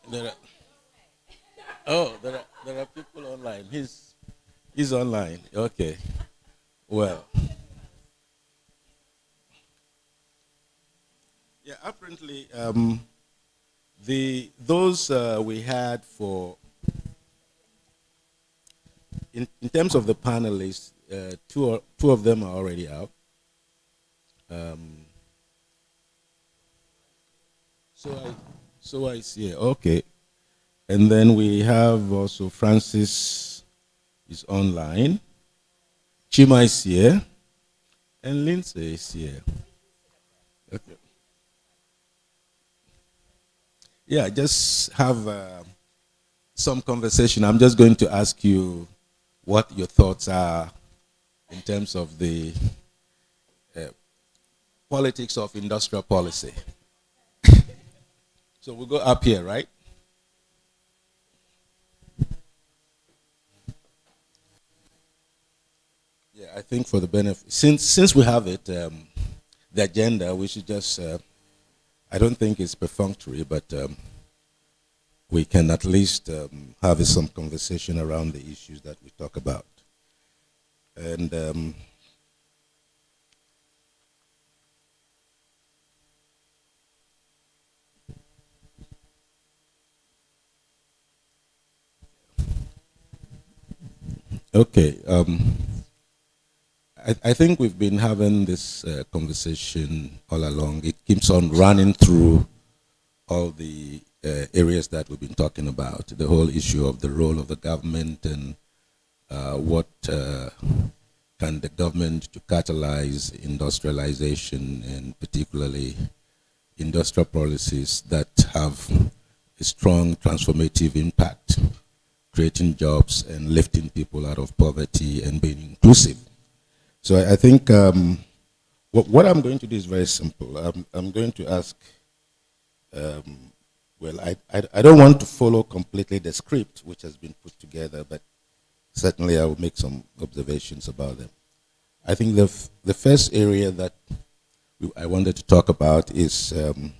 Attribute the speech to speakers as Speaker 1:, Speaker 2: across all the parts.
Speaker 1: There are, there are people online. He's online. Okay. Well, yeah. Apparently, the those we had for in terms of the panelists, two of them are already out. Um, so I so I see. Okay, and then we have also Francis is online. Chima is here, and Lindsay is here. Okay. Yeah, just have some conversation. I'm just going to ask you what your thoughts are in terms of the uh, politics of industrial policy. So we'll go up here, right? Yeah, I think for the benefit, since we have it, the agenda, we should just. I don't think it's perfunctory, but we can at least have some conversation around the issues that we talk about. And okay, I think we've been having this conversation all along. It keeps on running through all the areas that we've been talking about. The whole issue of the role of the government and what can the government to catalyze industrialization and particularly industrial policies that have a strong transformative impact, creating jobs and lifting people out of poverty and being inclusive. So I think what I'm going to do is very simple. I'm going to ask, well, I don't want to follow completely the script which has been put together, but certainly I will make some observations about them. I think the first area that I wanted to talk about is the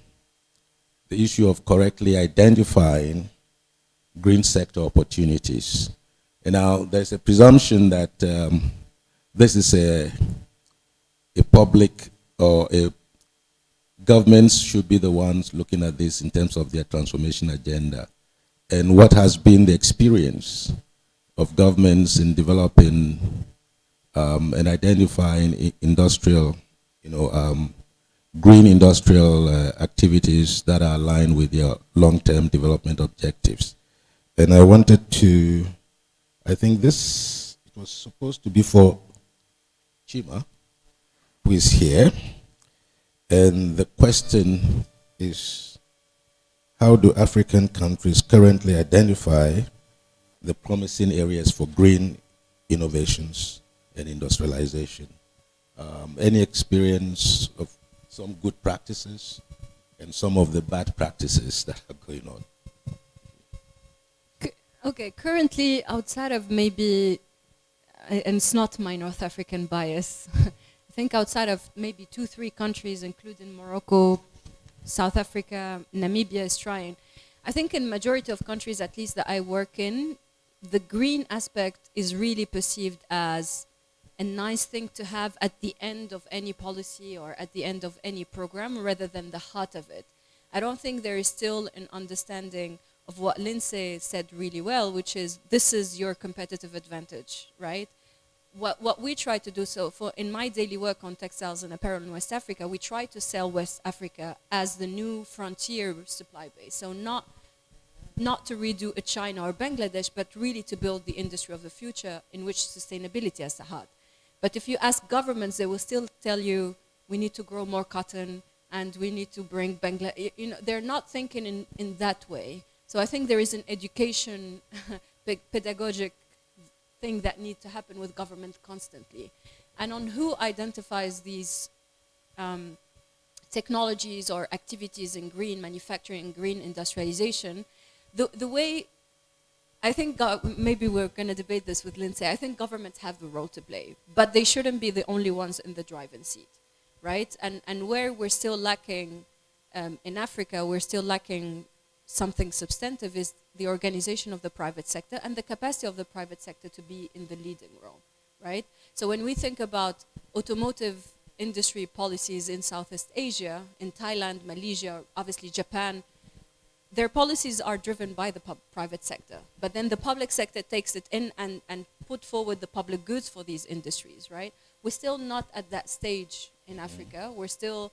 Speaker 1: issue of correctly identifying green sector opportunities. And now there's a presumption that this is a public or a governments should be the ones looking at this in terms of their transformation agenda. And what has been the experience of governments in developing and identifying industrial, green industrial activities that are aligned with their long-term development objectives. And I wanted to, I think this, it was supposed to be for Chima, who is here. And the question is, how do African countries currently identify the promising areas for green innovations and industrialization? Any experience of some good practices and some of the bad practices that are going on?
Speaker 2: Okay, currently outside of maybe, and it's not my North African bias, I think outside of maybe 2-3 countries, including Morocco, South Africa, Namibia is trying. I think in majority of countries, at least that I work in, the green aspect is really perceived as a nice thing to have at the end of any policy or at the end of any program rather than the heart of it. I don't think there is still an understanding of what Lindsay said really well, which is this is your competitive advantage, right? What we try to do, so for in my daily work on textiles and apparel in West Africa, we try to sell West Africa as the new frontier supply base. So not to redo a China or Bangladesh, but really to build the industry of the future in which sustainability has the heart. But if you ask governments, they will still tell you we need to grow more cotton and we need to bring Bangladesh. They're not thinking in that way. So I think there is an education, pedagogic thing that needs to happen with government constantly. And on who identifies these technologies or activities in green manufacturing, green industrialization, the way, I think maybe we're going to debate this with Lindsay, I think governments have a role to play, but they shouldn't be the only ones in the driving seat, right? And where we're still lacking in Africa, we're still lacking something substantive is the organization of the private sector and the capacity of the private sector to be in the leading role, right? So when we think about automotive industry policies in Southeast Asia, in Thailand, Malaysia, obviously Japan, their policies are driven by the private sector. But then the public sector takes it in and put forward the public goods for these industries, right? We're still not at that stage in Africa. We're still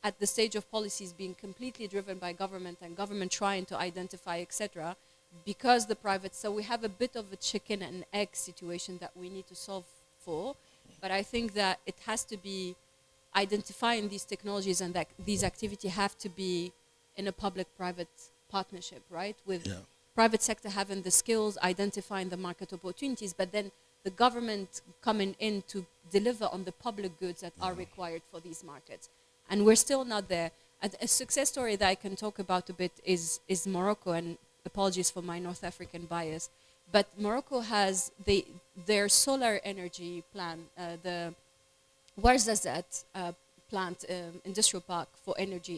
Speaker 2: at the stage of policies being completely driven by government and government trying to identify, etc., because the private, so we have a bit of a chicken and egg situation that we need to solve for. But I think that it has to be identifying these technologies and that these activities have to be in a public-private partnership, right? With private sector having the skills, identifying the market opportunities, but then the government coming in to deliver on the public goods that are required for these markets. And we're still not there. A success story that I can talk about a bit is Morocco, and apologies for my North African bias, but Morocco has their solar energy plan, the Ouarzazate plant, industrial park for energy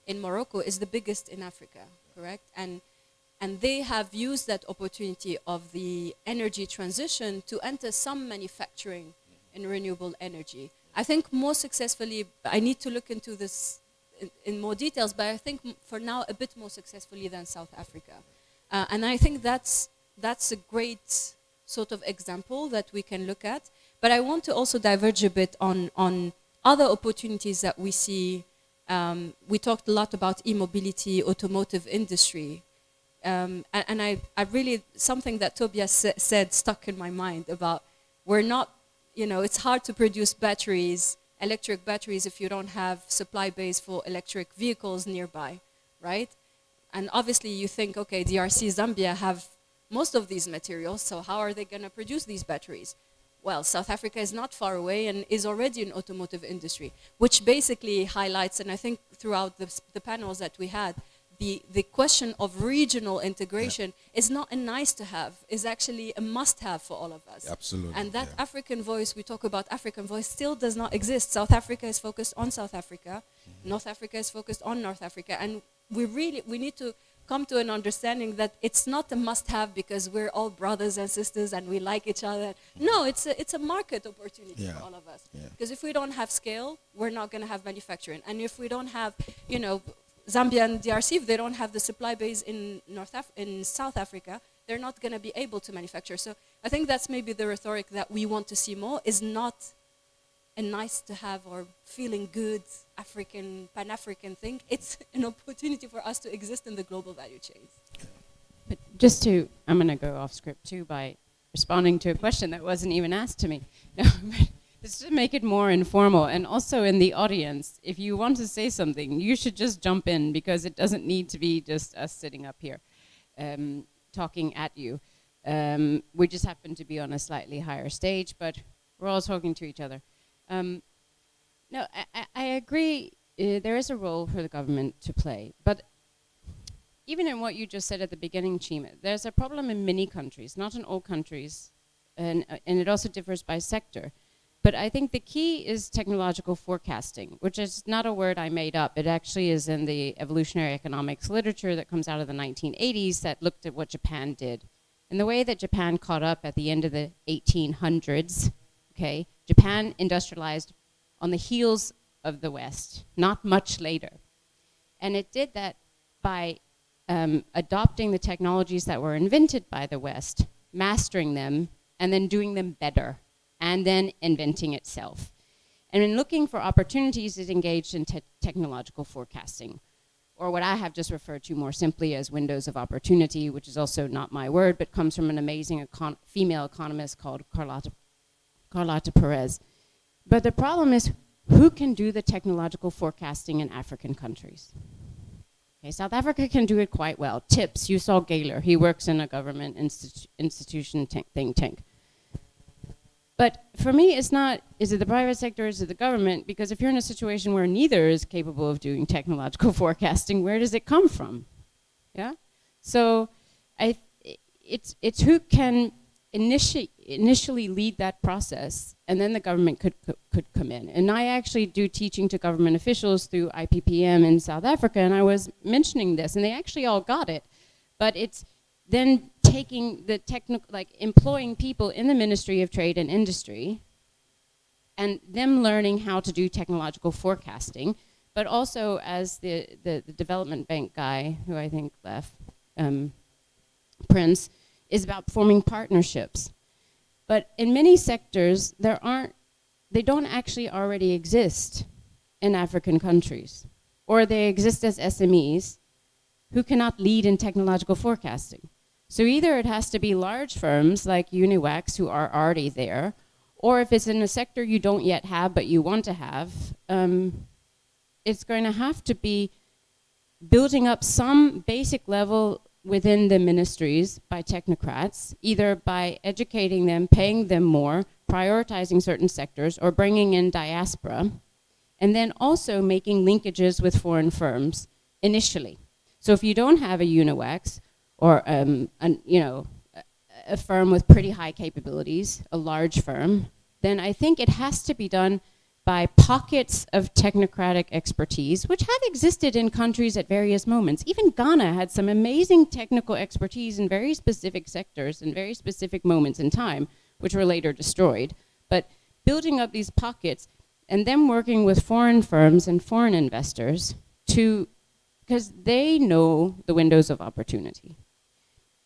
Speaker 2: in Morocco is the biggest in Africa, correct? And they have used that opportunity of the energy transition to enter some manufacturing in renewable energy. I think more successfully, I need to look into this in more details, but I think for now a bit more successfully than South Africa. And I think that's a great sort of example that we can look at. But I want to also diverge a bit on other opportunities that we see. We talked a lot about e-mobility, automotive industry. And I really, something that Tobias said stuck in my mind about we're not, it's hard to produce batteries, electric batteries, if you don't have supply base for electric vehicles nearby, right? And obviously you think, okay, DRC, Zambia have most of these materials, so how are they going to produce these batteries? Well, South Africa is not far away and is already an automotive industry, which basically highlights, and I think throughout the panels that we had, the question of regional integration is not a nice to have, is actually a must have for all of us.
Speaker 1: Absolutely.
Speaker 2: And that African voice, we talk about African voice, still does not exist. South Africa is focused on South Africa, North Africa is focused on North Africa, and we need to come to an understanding that it's not a must-have because we're all brothers and sisters and we like each other. No, it's a market opportunity for all of us. Because if we don't have scale, we're not going to have manufacturing. And if we don't have, Zambia and DRC, if they don't have the supply base in South Africa, they're not going to be able to manufacture. So I think that's maybe the rhetoric that we want to see more, is not a nice to have or feeling good African, Pan-African thing. It's an opportunity for us to exist in the global value chains.
Speaker 3: But I'm going to go off script too by responding to a question that wasn't even asked to me. No, but just to make it more informal, and also in the audience, if you want to say something, you should just jump in, because it doesn't need to be just us sitting up here talking at you. We just happen to be on a slightly higher stage, but we're all talking to each other. No, I agree. There is a role for the government to play, but even in what you just said at the beginning, Chima, there's a problem in many countries, not in all countries, and it also differs by sector. But I think the key is technological forecasting, which is not a word I made up. It actually is in the evolutionary economics literature that comes out of the 1980s that looked at what Japan did. And the way that Japan caught up at the end of the 1800s, okay, Japan industrialized on the heels of the West, not much later. And it did that by adopting the technologies that were invented by the West, mastering them, and then doing them better, and then inventing itself. And in looking for opportunities, it engaged in technological forecasting, or what I have just referred to more simply as windows of opportunity, which is also not my word, but comes from an amazing female economist called Carlota Perez. But the problem is, who can do the technological forecasting in African countries? Okay, South Africa can do it quite well. TIPS, you saw Gaylor, he works in a government institution think tank. But for me, it's not, is it the private sector, is it the government? Because if you're in a situation where neither is capable of doing technological forecasting, where does it come from? Yeah? So it's who can initially lead that process, and then the government could come in. And I actually do teaching to government officials through IPPM in South Africa, and I was mentioning this, and they actually all got it. But it's then taking the technical, like employing people in the Ministry of Trade and Industry, and them learning how to do technological forecasting, but also as the development bank guy, who I think left, Prince, is about forming partnerships. But in many sectors, they don't actually already exist in African countries, or they exist as SMEs who cannot lead in technological forecasting. So either it has to be large firms like Uniwax who are already there, or if it's in a sector you don't yet have but you want to have, it's going to have to be building up some basic level within the ministries by technocrats, either by educating them, paying them more, prioritizing certain sectors, or bringing in diaspora, and then also making linkages with foreign firms initially. So if you don't have a Uniwax or a firm with pretty high capabilities, a large firm, then I think it has to be done by pockets of technocratic expertise, which have existed in countries at various moments. Even Ghana had some amazing technical expertise in very specific sectors and very specific moments in time, which were later destroyed. But building up these pockets and then working with foreign firms and foreign investors because they know the windows of opportunity.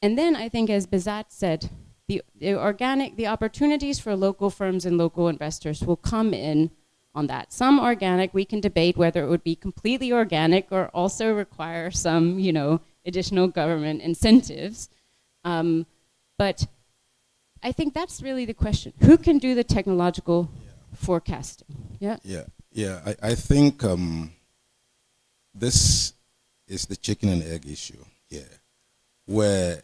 Speaker 3: And then I think, as Bezat said, the opportunities for local firms and local investors will come in on that. Some organic, we can debate whether it would be completely organic or also require some, additional government incentives. But I think that's really the question. Who can do the technological forecasting? Yeah.
Speaker 1: I think this is the chicken and egg issue here, where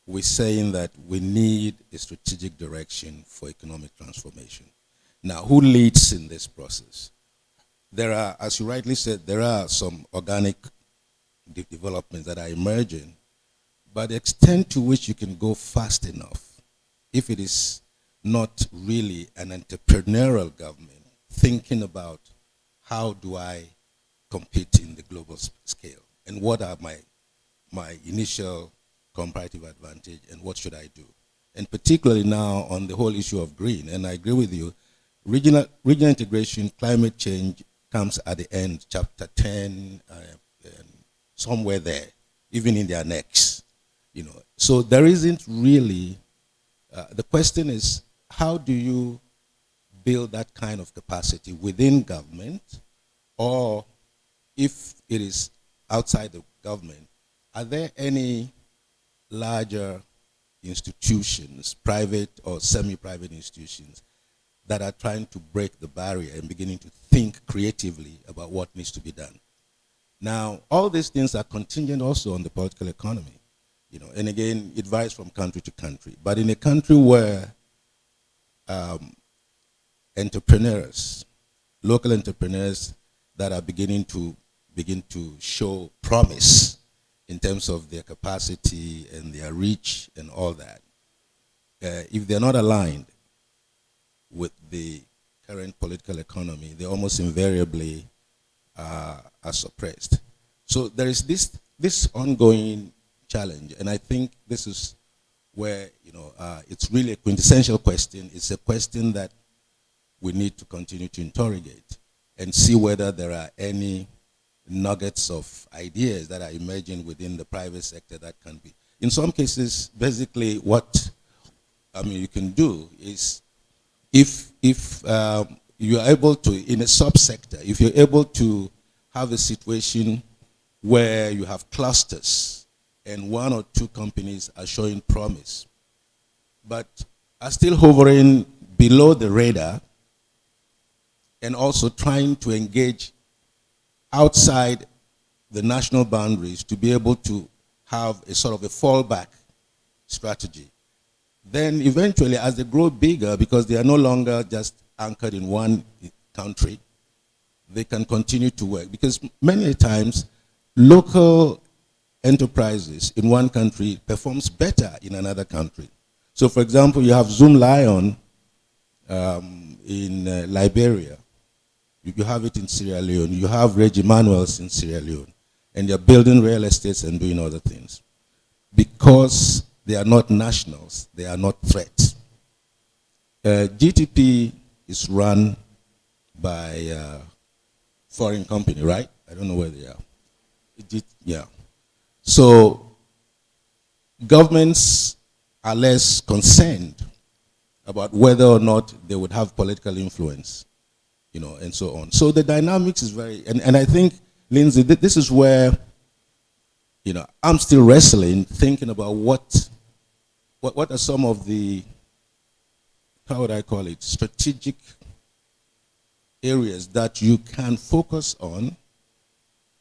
Speaker 1: we're saying that we need a strategic direction for economic transformation. Now, who leads in this process? There are, as you rightly said, there are some organic developments that are emerging, but the extent to which you can go fast enough, if it is not really an entrepreneurial government thinking about how do I compete in the global scale, and what are my initial comparative advantage, and what should I do? And particularly now on the whole issue of green, and I agree with you, regional integration, climate change comes at the end, chapter 10, somewhere there, even in the annex, So there isn't really, the question is, how do you build that kind of capacity within government, or if it is outside the government, are there any larger institutions, private or semi-private institutions, that are trying to break the barrier and beginning to think creatively about what needs to be done? Now, all these things are contingent also on the political economy, and again, it varies from country to country. But in a country where entrepreneurs, local entrepreneurs that are begin to show promise in terms of their capacity and their reach and all that, if they're not aligned with the current political economy, they almost invariably are suppressed. So there is this ongoing challenge, and I think this is where it's really a quintessential question. It's a question that we need to continue to interrogate and see whether there are any nuggets of ideas that are emerging within the private sector that can be. In some cases, basically what you can do is, if you are able to, in a subsector, if you're able to have a situation where you have clusters and one or two companies are showing promise, but are still hovering below the radar and also trying to engage outside the national boundaries to be able to have a sort of a fallback strategy, then eventually as they grow bigger, because they are no longer just anchored in one country, they can continue to work. Because many times, local enterprises in one country performs better in another country. So, for example, you have Zoom Lion in Liberia. You have it in Sierra Leone. You have Reggie Manuels in Sierra Leone. And they're building real estates and doing other things. Because they are not nationals, they are not threats. GTP is run by a foreign company, right? I don't know where they are. Yeah. So governments are less concerned about whether or not they would have political influence, and so on. So the dynamics is very, and I think, Lindsay, this is where, I'm still wrestling, thinking about what are some of the, how would I call it, strategic areas that you can focus on,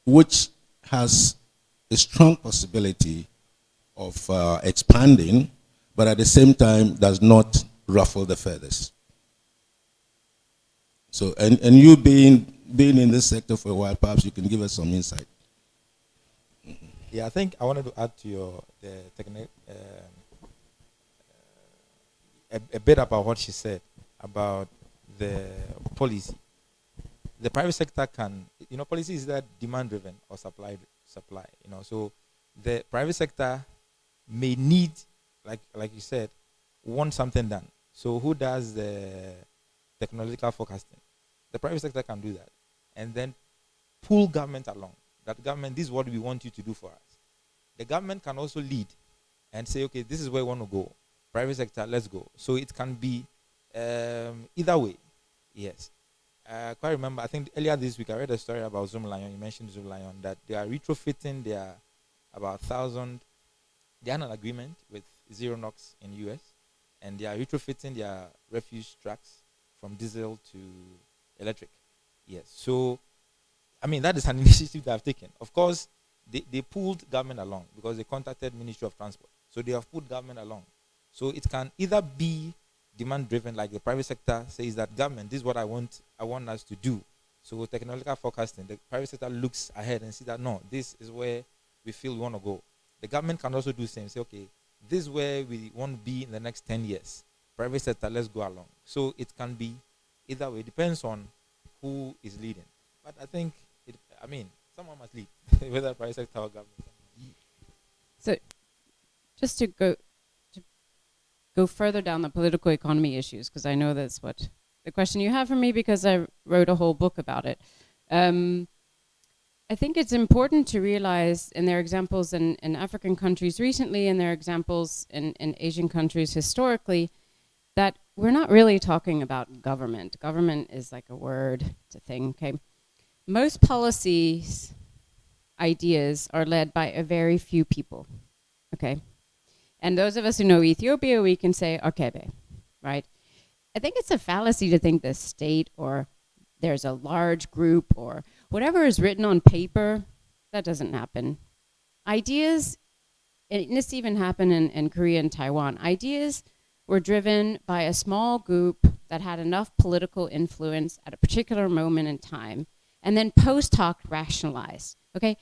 Speaker 1: which has a strong possibility of expanding, but at the same time does not ruffle the feathers. So, and you being in this sector for a while, perhaps you can give us some insight.
Speaker 4: Yeah, I think I wanted to add to a bit about what she said about the policy. The private sector can, policy is that demand driven or supply. So the private sector may need, like you said, want something done. So who does the technological forecasting? The private sector can do that, and then pull government along. That government, this is what we want you to do for us. The government can also lead and say, okay, this is where we want to go. Private sector, let's go. So it can be either way. Yes. I quite remember, I think earlier this week I read a story about Zoom Lion. You mentioned Zoom Lion, that they are retrofitting their about 1,000. They had an agreement with Zero Knox in the US, and they are retrofitting their refuse trucks from diesel to electric. Yes. So, I mean, that is an initiative they have taken. Of course, they pulled government along because they contacted Ministry of Transport. So they have pulled government along. So it can either be demand driven, like the private sector says that government, this is what I want us to do. So with technological forecasting, the private sector looks ahead and see that no, this is where we feel we want to go. The government can also do the same, say, okay, this is where we want to be in the next 10 years. Private sector, let's go along. So it can be either way. It depends on who is leading. But I think, someone must lead, whether private sector or government.
Speaker 3: So just to go further down the political economy issues, because I know that's what the question you have for me, because I wrote a whole book about it. I think it's important to realize, and there are examples in African countries recently, and there are examples in Asian countries historically, that we're not really talking about government. Government is like a word, it's a thing, okay? Most policies, ideas are led by a very few people, okay? And those of us who know Ethiopia, we can say Arkebe, right? I think it's a fallacy to think the state or there's a large group or whatever is written on paper, that doesn't happen. Ideas, and this even happened in Korea and Taiwan, ideas were driven by a small group that had enough political influence at a particular moment in time, and then post hoc rationalized, okay?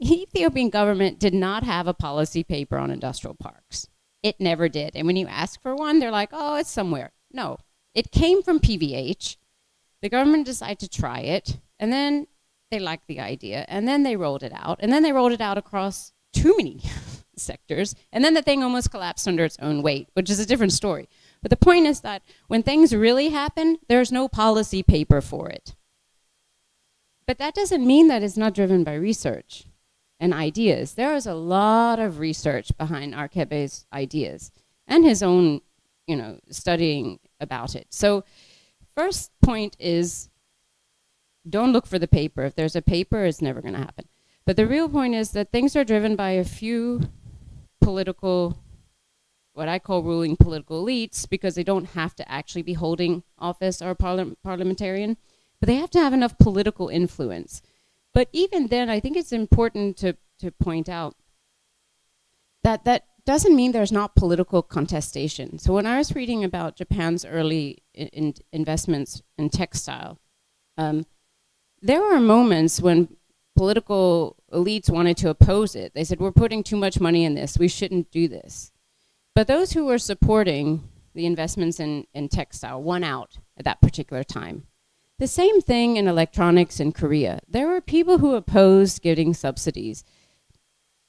Speaker 3: Ethiopian government did not have a policy paper on industrial parks. It never did. And when you ask for one, they're like, oh, it's somewhere. No, it came from PVH. The government decided to try it, and then they liked the idea, and then they rolled it out, and then they rolled it out across too many sectors, and then the thing almost collapsed under its own weight, which is a different story. But the point is that when things really happen, there's no policy paper for it. But that doesn't mean that it's not driven by research and ideas. There is a lot of research behind Arkebe's ideas and his own, studying about it. So first point is, don't look for the paper. If there's a paper, it's never going to happen. But the real point is that things are driven by a few political, what I call ruling political elites, because they don't have to actually be holding office or parliamentarian, but they have to have enough political influence. But even then, I think it's important to point out that that doesn't mean there's not political contestation. So when I was reading about Japan's early investments in textile, there were moments when political elites wanted to oppose it. They said, we're putting too much money in this, we shouldn't do this. But those who were supporting the investments in textile won out at that particular time. The same thing in electronics in Korea. There were people who opposed giving subsidies,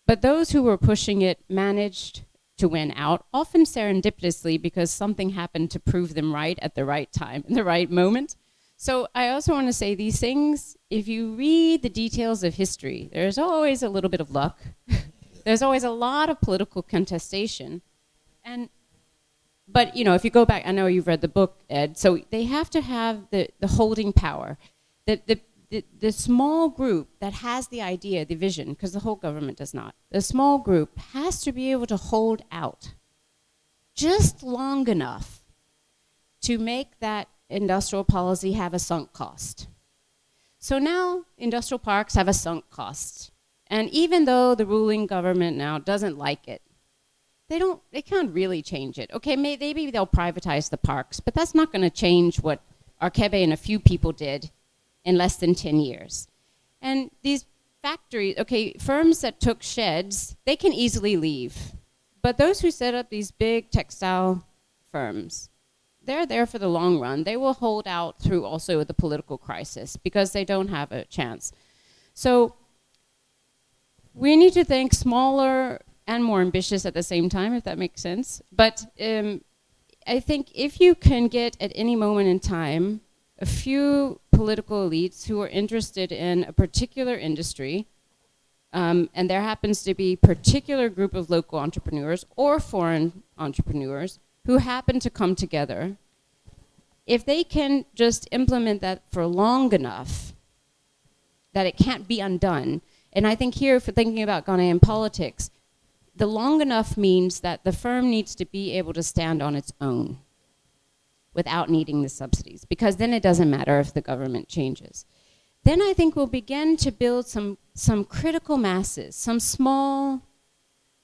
Speaker 3: but those who were pushing it managed to win out, often serendipitously because something happened to prove them right at the right time, in the right moment. So I also want to say these things, if you read the details of history, there's always a little bit of luck. There's always a lot of political contestation. But you know, if you go back, I know you've read the book, Ed, so they have to have the holding power. The small group that has the idea, the vision, because the whole government does not, the small group has to be able to hold out just long enough to make that industrial policy have a sunk cost. So now industrial parks have a sunk cost. And even though the ruling government now doesn't like it, they can't really change it. Okay, maybe they'll privatize the parks, but that's not going to change what Arkebe and a few people did in less than 10 years. And these factories, okay, firms that took sheds, they can easily leave. But those who set up these big textile firms, they're there for the long run. They will hold out through also the political crisis because they don't have a chance. So we need to think smaller and more ambitious at the same time, if that makes sense. But I think if you can get at any moment in time a few political elites who are interested in a particular industry, and there happens to be a particular group of local entrepreneurs or foreign entrepreneurs who happen to come together, if they can just implement that for long enough that it can't be undone, and I think here, for thinking about Ghanaian politics, the long enough means that the firm needs to be able to stand on its own without needing the subsidies, because then it doesn't matter if the government changes. Then I think we'll begin to build some critical masses, some small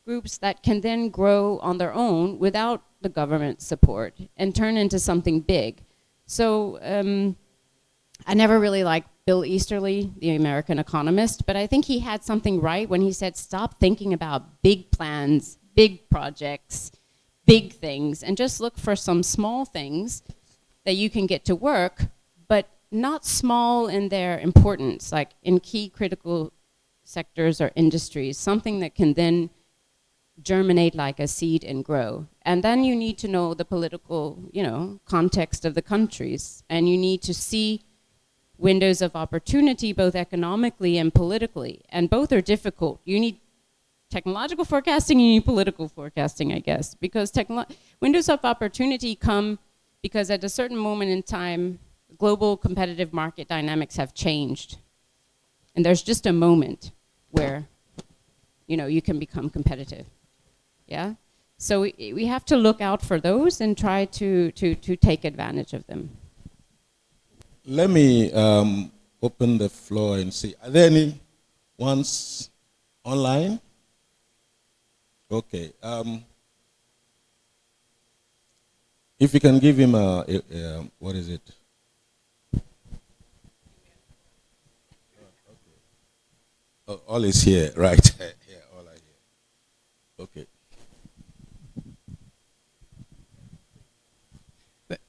Speaker 3: groups that can then grow on their own without the government support and turn into something big. So I never really liked Bill Easterly, the American economist, but I think he had something right when he said, stop thinking about big plans, big projects, big things, and just look for some small things that you can get to work, but not small in their importance, like in key critical sectors or industries, something that can then germinate like a seed and grow. And then you need to know the political, context of the countries, and you need to see windows of opportunity, both economically and politically, and both are difficult. You need technological forecasting, you need political forecasting, I guess, because windows of opportunity come because at a certain moment in time, global competitive market dynamics have changed. And there's just a moment where, you can become competitive, yeah? So we have to look out for those and try to take advantage of them.
Speaker 1: Let me open the floor and see. Are there any ones online? Okay. If you can give him what is it? Oh, all is here, right? Yeah, all are here. Okay.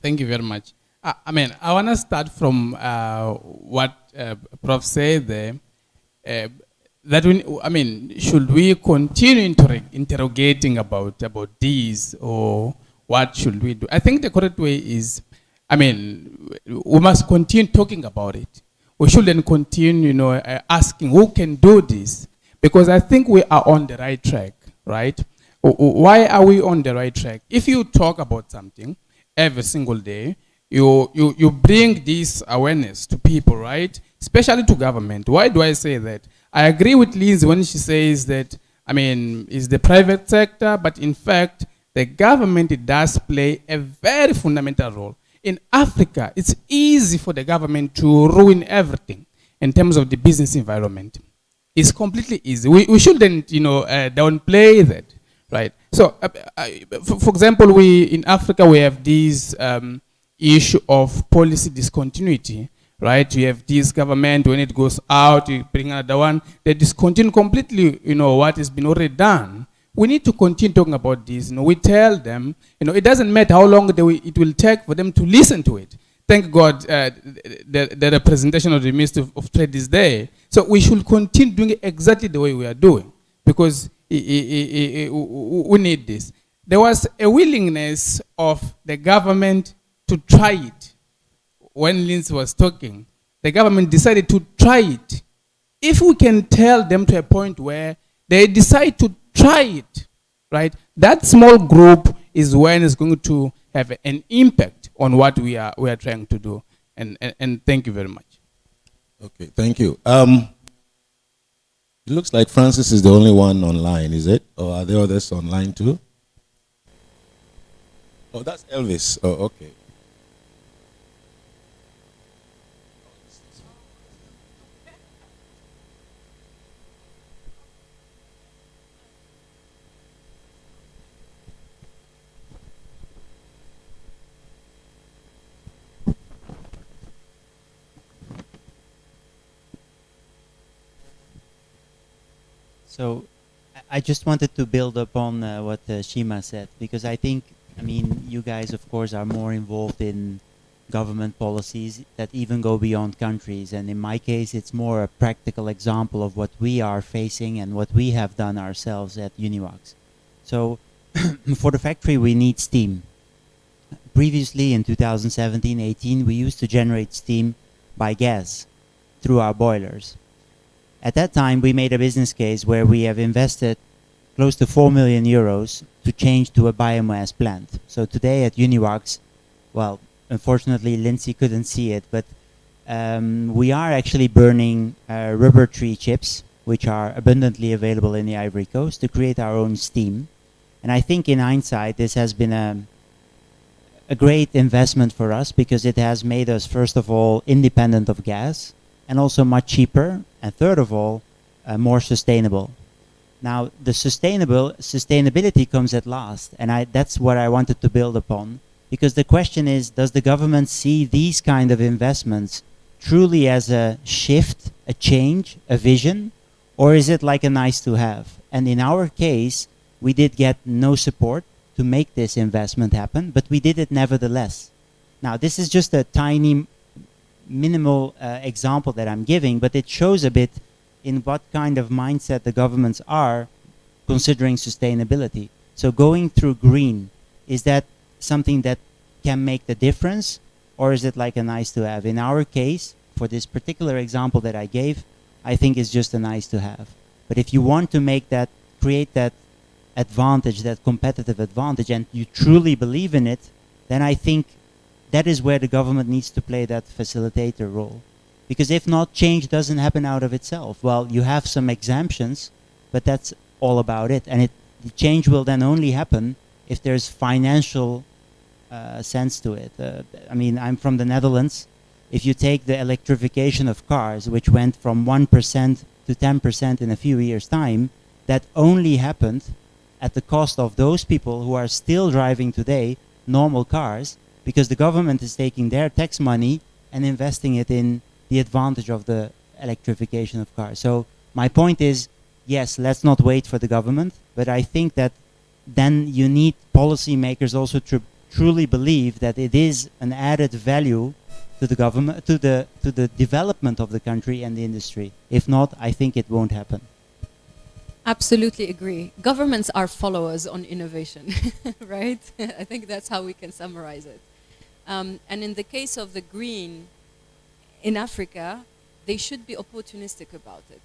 Speaker 5: Thank you very much. I want to start from what Prof said there. Should we continue interrogating about these, or what should we do? I think the correct way is, we must continue talking about it. We shouldn't continue, asking who can do this, because I think we are on the right track, right? Why are we on the right track? If you talk about something every single day, you bring this awareness to people, right? Especially to government. Why do I say that? I agree with Liz when she says that, it's the private sector, but in fact, the government does play a very fundamental role. In Africa, it's easy for the government to ruin everything in terms of the business environment. It's completely easy. We shouldn't, downplay that, right? So, for example, in Africa, we have these issue of policy discontinuity, right? You have this government, when it goes out, you bring another one, they discontinue completely, what has been already done, we need to continue talking about this. We tell them, it doesn't matter how long it will take for them to listen to it. Thank God the representation of the Minister of Trade is there. So we should continue doing it exactly the way we are doing, because we need this. There was a willingness of the government to try it. When Lindsay was talking, the government decided to try it. If we can tell them to a point where they decide to try it, right, that small group is when it's going to have an impact on what we are trying to do. And thank you very much.
Speaker 1: Okay, thank you. It looks like Francis is the only one online, is it? Or are there others online too? Oh, that's Elvis. Oh, okay.
Speaker 6: So I just wanted to build upon what Shima said, because I think, you guys, of course, are more involved in government policies that even go beyond countries. And in my case, it's more a practical example of what we are facing and what we have done ourselves at Uniwax. So for the factory, we need steam. Previously, in 2017-18, we used to generate steam by gas through our boilers. At that time, we made a business case where we have invested close to 4 million euros to change to a biomass plant. So today at Uniwax, well, unfortunately, Lindsay couldn't see it, but we are actually burning rubber tree chips, which are abundantly available in the Ivory Coast, to create our own steam. And I think in hindsight, this has been a great investment for us, because it has made us, first of all, independent of gas, and also much cheaper, and third of all, more sustainable. Now, the sustainability comes at last, and that's what I wanted to build upon, because the question is, does the government see these kind of investments truly as a shift, a change, a vision, or is it like a nice to have? And in our case, we did get no support to make this investment happen, but we did it nevertheless. Now, this is just a tiny minimal example that I'm giving, but it shows a bit in what kind of mindset the governments are considering sustainability. So going through green, is that something that can make the difference, or is it like a nice to have? In our case, for this particular example that I gave, I think it's just a nice to have. But if you want to make that, create that advantage, that competitive advantage, and you truly believe in it, then I think that is where the government needs to play that facilitator role. Because if not, change doesn't happen out of itself. Well, you have some exemptions, but that's all about it. And the change will then only happen if there's financial sense to it. I'm from the Netherlands. If you take the electrification of cars, which went from 1% to 10% in a few years' time, that only happened at the cost of those people who are still driving today normal cars, because the government is taking their tax money and investing it in the advantage of the electrification of cars. So my point is, yes, let's not wait for the government, but I think that then you need policymakers also to truly believe that it is an added value to the government, to the development of the country and the industry. If not, I think it won't happen.
Speaker 2: Absolutely agree. Governments are followers on innovation, right? I think that's how we can summarize it. And in the case of the green in Africa, they should be opportunistic about it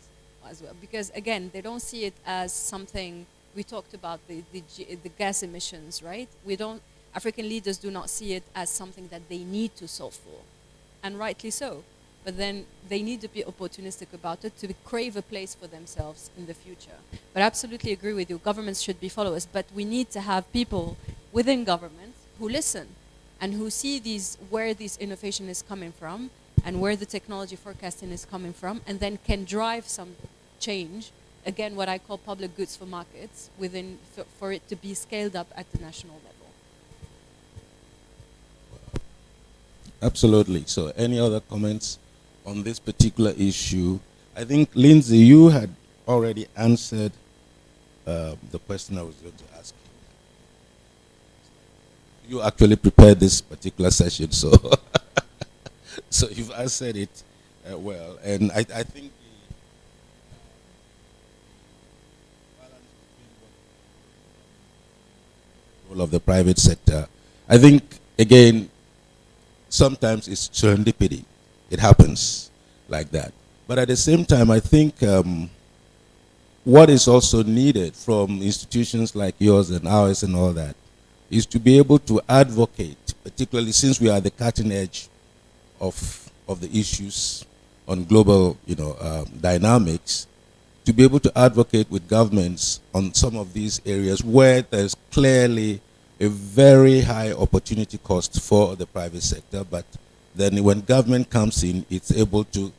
Speaker 2: as well. Because again, they don't see it as something, we talked about the gas emissions, right? African leaders do not see it as something that they need to solve for. And rightly so. But then they need to be opportunistic about it to crave a place for themselves in the future. But I absolutely agree with you. Governments should be followers, but we need to have people within government who listen and who see where this innovation is coming from and where the technology forecasting is coming from, and then can drive some change. Again, what I call public goods for markets for it to be scaled up at the national level.
Speaker 1: Absolutely. So any other comments on this particular issue? I think, Lindsay, you had already answered the question I was going to ask you. You actually prepared this particular session, so so you've answered it well. And I think the balance between what role of the private sector, I think, again, sometimes it's serendipity. It happens like that. But at the same time, I think what is also needed from institutions like yours and ours and all that is to be able to advocate, particularly since we are the cutting edge of the issues on global, dynamics, to be able to advocate with governments on some of these areas where there's clearly a very high opportunity cost for the private sector, but then when government comes in, it's able to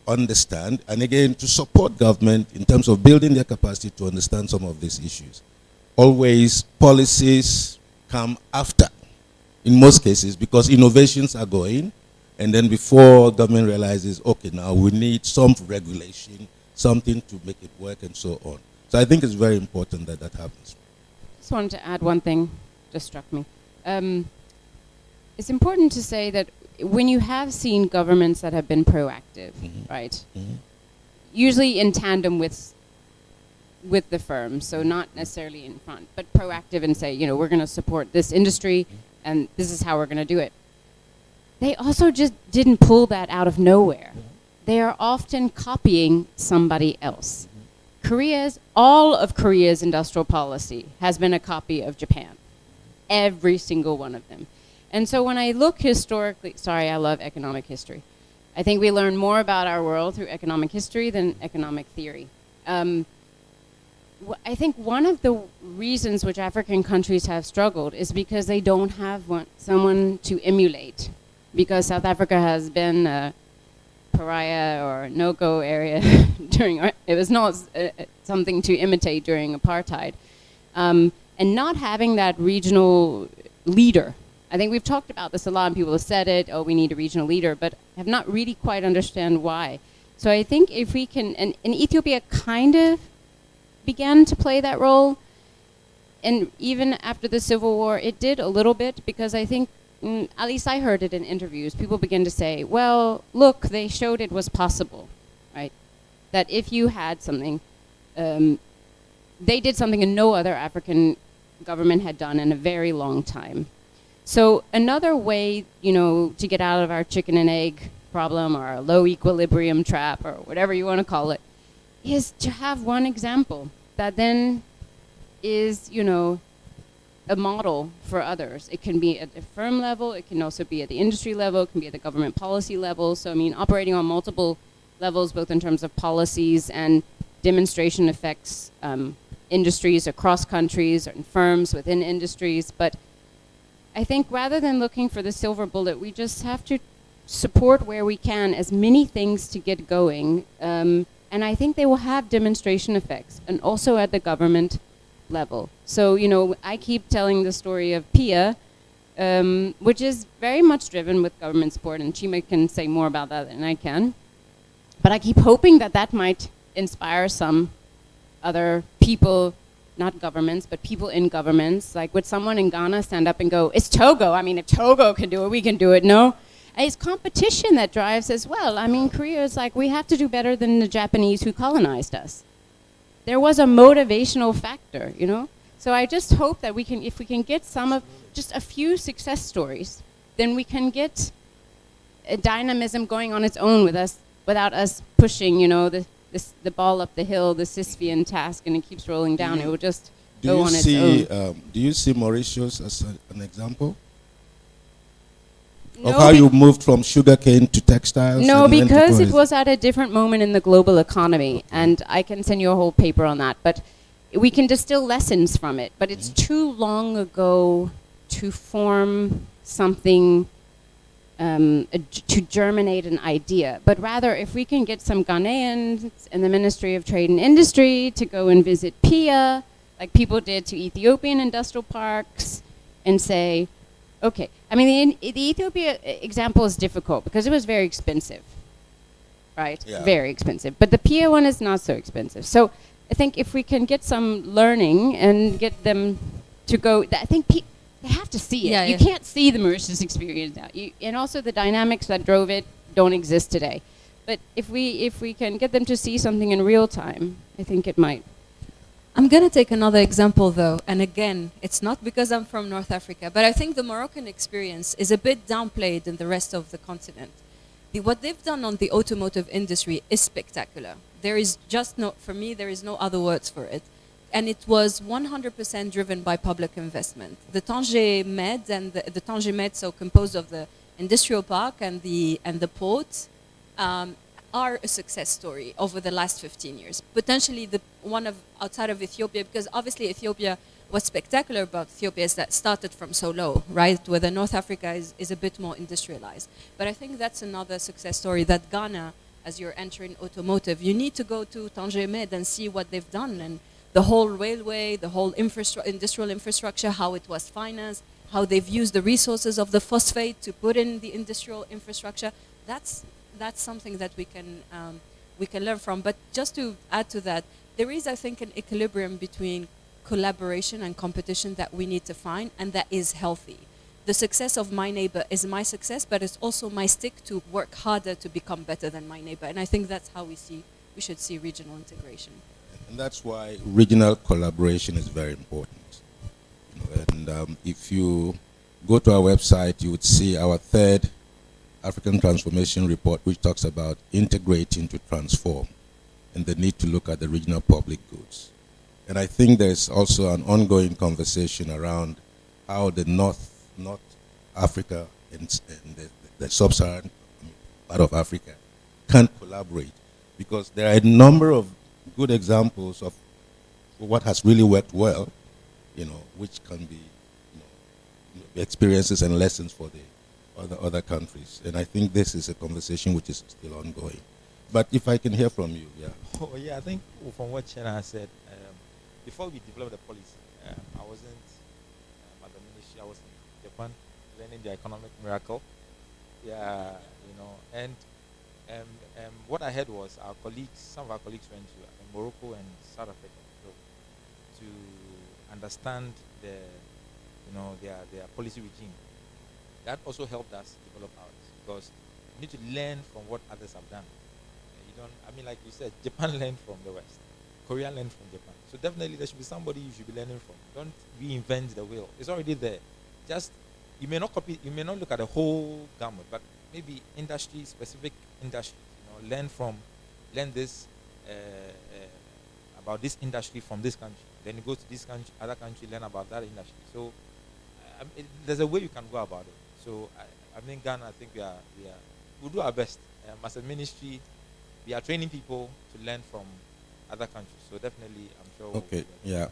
Speaker 1: understand, and again, to support government in terms of building their capacity to understand some of these issues. Always policies come after, in most cases, because innovations are going, and then before government realizes, okay, now we need some regulation, something to make it work, and so on. So I think it's very important that that happens.
Speaker 3: Just wanted to add one thing, just struck me. It's important to say that when you have seen governments that have been proactive, right? Usually in tandem with the firms, so not necessarily in front, but proactive and say, we're going to support this industry and this is how we're going to do it. They also just didn't pull that out of nowhere. They are often copying somebody else. All of Korea's industrial policy has been a copy of Japan. Every single one of them. And so when I look historically, sorry, I love economic history. I think we learn more about our world through economic history than economic theory. I think one of the reasons which African countries have struggled is because they don't have someone to emulate. Because South Africa has been a pariah or no-go area it was not something to imitate during apartheid. And not having that regional leader. I think we've talked about this a lot, and people have said it, we need a regional leader, but have not really quite understand why. So I think if we can, and Ethiopia kind of began to play that role, and even after the Civil War, it did a little bit, because I think, at least I heard it in interviews, people begin to say, well, look, they showed it was possible, right? That if you had something, they did something and no other African government had done in a very long time. So another way, to get out of our chicken and egg problem or our low equilibrium trap or whatever you want to call it, is to have one example that then is, a model for others. It can be at the firm level, it can also be at the industry level, it can be at the government policy level. So, operating on multiple levels, both in terms of policies and demonstration affects industries across countries and firms within industries. But I think rather than looking for the silver bullet, we just have to support where we can as many things to get going. And I think they will have demonstration effects, and also at the government level. So, I keep telling the story of PIA, which is very much driven with government support, and Chima can say more about that than I can. But I keep hoping that that might inspire some other people, not governments, but people in governments. Like, would someone in Ghana stand up and go, it's Togo. If Togo can do it, we can do it. No. It's competition that drives as well. Korea is like, we have to do better than the Japanese who colonized us. There was a motivational factor, So I just hope that if we can get just a few success stories, then we can get a dynamism going on its own without us pushing, the ball up the hill, the Sisyphean task, and it keeps rolling down. It will just go on its own.
Speaker 1: Do you see Mauritius as an example?
Speaker 3: No,
Speaker 1: of how you moved from sugarcane to textiles?
Speaker 3: No, because it was at a different moment in the global economy, and I can send you a whole paper on that. But we can distill lessons from it. But it's too long ago to form something, to germinate an idea. But rather, if we can get some Ghanaians in the Ministry of Trade and Industry to go and visit PIA, like people did to Ethiopian industrial parks, and say, okay, the Ethiopia example is difficult because it was very expensive, right?
Speaker 1: Yeah.
Speaker 3: Very expensive. But the PIA one is not so expensive. So I think if we can get some learning and get them to go, I think they have to see it.
Speaker 2: Yeah,
Speaker 3: You
Speaker 2: yeah.
Speaker 3: can't see the Mauritius experience now. And also the dynamics that drove it don't exist today. But if we can get them to see something in real time, I think it might.
Speaker 2: I'm going to take another example, though. And again, it's not because I'm from North Africa, but I think the Moroccan experience is a bit downplayed in the rest of the continent. What they've done on the automotive industry is spectacular. There is just no, for me, there is no other words for it. And it was 100% driven by public investment. The Tanger Med and the Tanger Med, so composed of the industrial park and the port, are a success story over the last 15 years. Potentially the one of outside of Ethiopia, because obviously Ethiopia, what's spectacular about Ethiopia is that started from so low, right? Whether North Africa is a bit more industrialized. But I think that's another success story that Ghana, as you're entering automotive, you need to go to Tanger Med and see what they've done, and the whole railway, the whole industrial infrastructure, how it was financed, how they've used the resources of the phosphate to put in the industrial infrastructure. That's something that we can learn from. But just to add to that, there is, I think, an equilibrium between collaboration and competition that we need to find, and that is healthy. The success of my neighbor is my success, but it's also my stick to work harder to become better than my neighbor. And I think that's how we should see regional integration.
Speaker 1: And that's why regional collaboration is very important. And if you go to our website, you would see our third African Transformation Report, which talks about integrating to transform and the need to look at the regional public goods. And I think there's also an ongoing conversation around how the North Africa and the sub-Saharan part of Africa can collaborate, because there are a number of good examples of what has really worked well, which can be experiences and lessons for the other countries. And I think this is a conversation which is still ongoing. But if I can hear from you, yeah.
Speaker 4: Oh, yeah, I think from what Chena has said, before we developed the policy, I wasn't at the ministry, I was in Japan learning the economic miracle. Yeah, and what I heard was some of our colleagues went to Morocco and South Africa to understand their policy regime. That also helped us develop ours, because you need to learn from what others have done. Like you said, Japan learned from the West, Korea learned from Japan. So definitely there should be somebody you should be learning from. Don't reinvent the wheel. It's already there. Just, you may not copy, you may not look at the whole gamut, but maybe specific industry. Learn this about this industry from this country. Then you go to this country, other country, learn about that industry. So there's a way you can go about it. So I think Ghana, I think we'll do our best. As a ministry, we are training people to learn from other countries. So definitely, I'm sure.
Speaker 1: Okay. Yeah.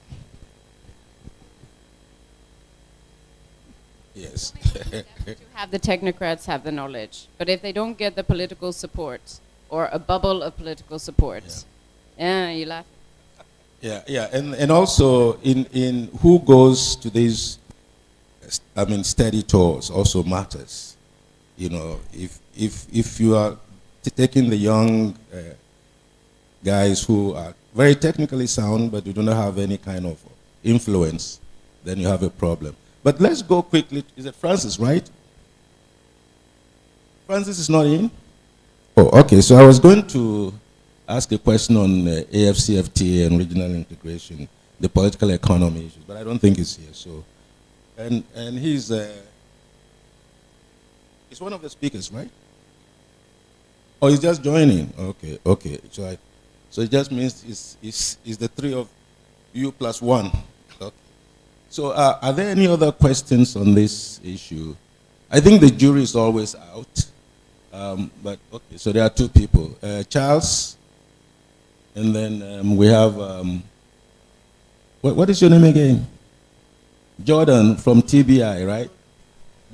Speaker 1: Yes.
Speaker 3: To have the technocrats have the knowledge, but if they don't get the political support or a bubble of political support, you laugh.
Speaker 1: Yeah. And also in who goes to these, study tours also matters. If you are taking the young guys who are very technically sound, but you do not have any kind of influence, then you have a problem. But let's go quickly. Is it Francis, right? Francis is not in? Oh, okay. So I was going to ask a question on AFCFTA and regional integration, the political economy issues, but I don't think he's here. So, and he's one of the speakers, right? Oh, he's just joining. Okay. So it just means it's the three of you plus one. Okay. So are there any other questions on this issue? I think the jury is always out. But okay, so there are two people. Charles, and then we have, what is your name again? Jordan from TBI, right?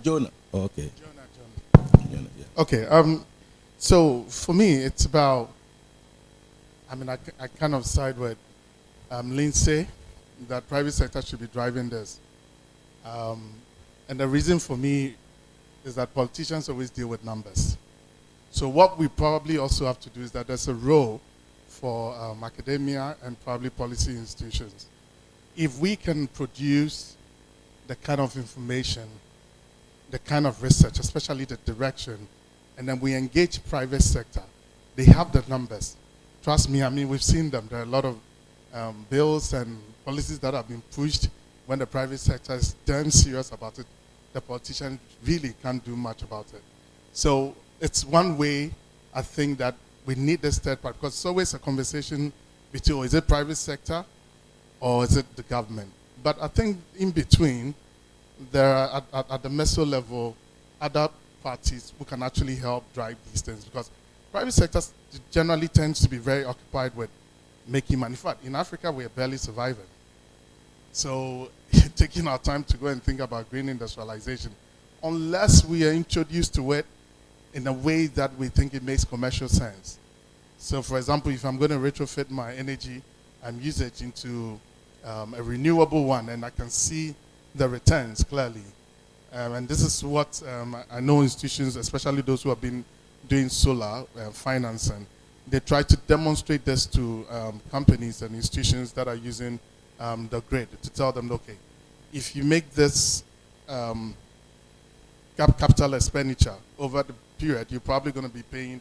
Speaker 1: Jonah. Okay. Jonah, yeah.
Speaker 7: Okay. So for me, it's about, I kind of side with Lindsay, that private sector should be driving this. And the reason for me is that politicians always deal with numbers. So what we probably also have to do is that there's a role for academia and probably policy institutions. If we can produce the kind of information, the kind of research, especially the direction, and then we engage private sector, they have the numbers. Trust me, I mean, we've seen them. There are a lot of bills and policies that have been pushed when the private sector is damn serious about it. The politicians really can't do much about it. So it's one way, I think, that we need this third part, because it's always a conversation between, is it private sector or is it the government? But I think in between, there are, at the meso level, other parties who can actually help drive these things, because private sector generally tends to be very occupied with making money. In fact, in Africa, we are barely surviving. So taking our time to go and think about green industrialization, unless we are introduced to it in a way that we think it makes commercial sense. So for example, if I'm going to retrofit my energy usage into a renewable one, and I can see the returns clearly. And this is what I know institutions, especially those who have been doing solar financing, they try to demonstrate this to companies and institutions that are using the grid, to tell them, okay, if you make this capital expenditure over the period, you're probably going to be paying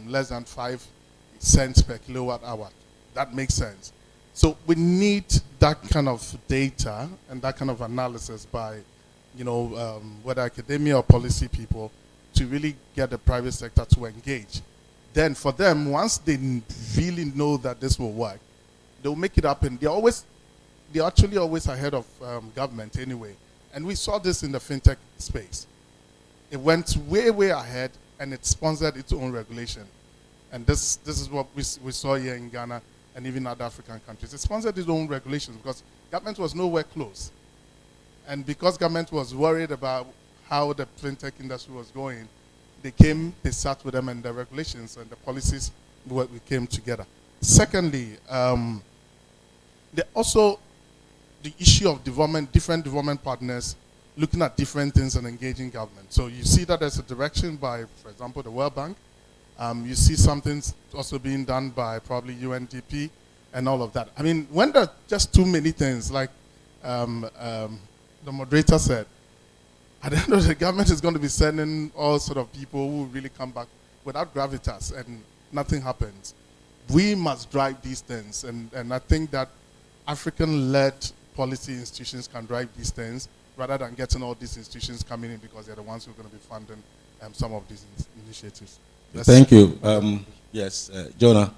Speaker 7: less than 5 cents per kilowatt hour. That makes sense. So we need that kind of data and that kind of analysis by, whether academia or policy people, to really get the private sector to engage. Then for them, once they really know that this will work, they'll make it happen. They're actually always ahead of government anyway. And we saw this in the fintech space. It went way, way ahead, and it sponsored its own regulation. And this is what we saw here in Ghana and even other African countries. It sponsored its own regulations because government was nowhere close. And because government was worried about how the fintech industry was going, they sat with them, and the regulations and the policies we came together. Secondly, also the issue of development, different development partners looking at different things and engaging government. So you see that there's a direction by, for example, the World Bank. You see something also being done by probably UNDP and all of that. I mean, when there are just too many things, like the moderator said, at the end of the government is going to be sending all sort of people who really come back without gravitas, and nothing happens. We must drive these things, and I think that African-led policy institutions can drive these things rather than getting all these institutions coming in because they're the ones who are going to be funding some of these initiatives.
Speaker 1: Thank you. Yes, Jonah.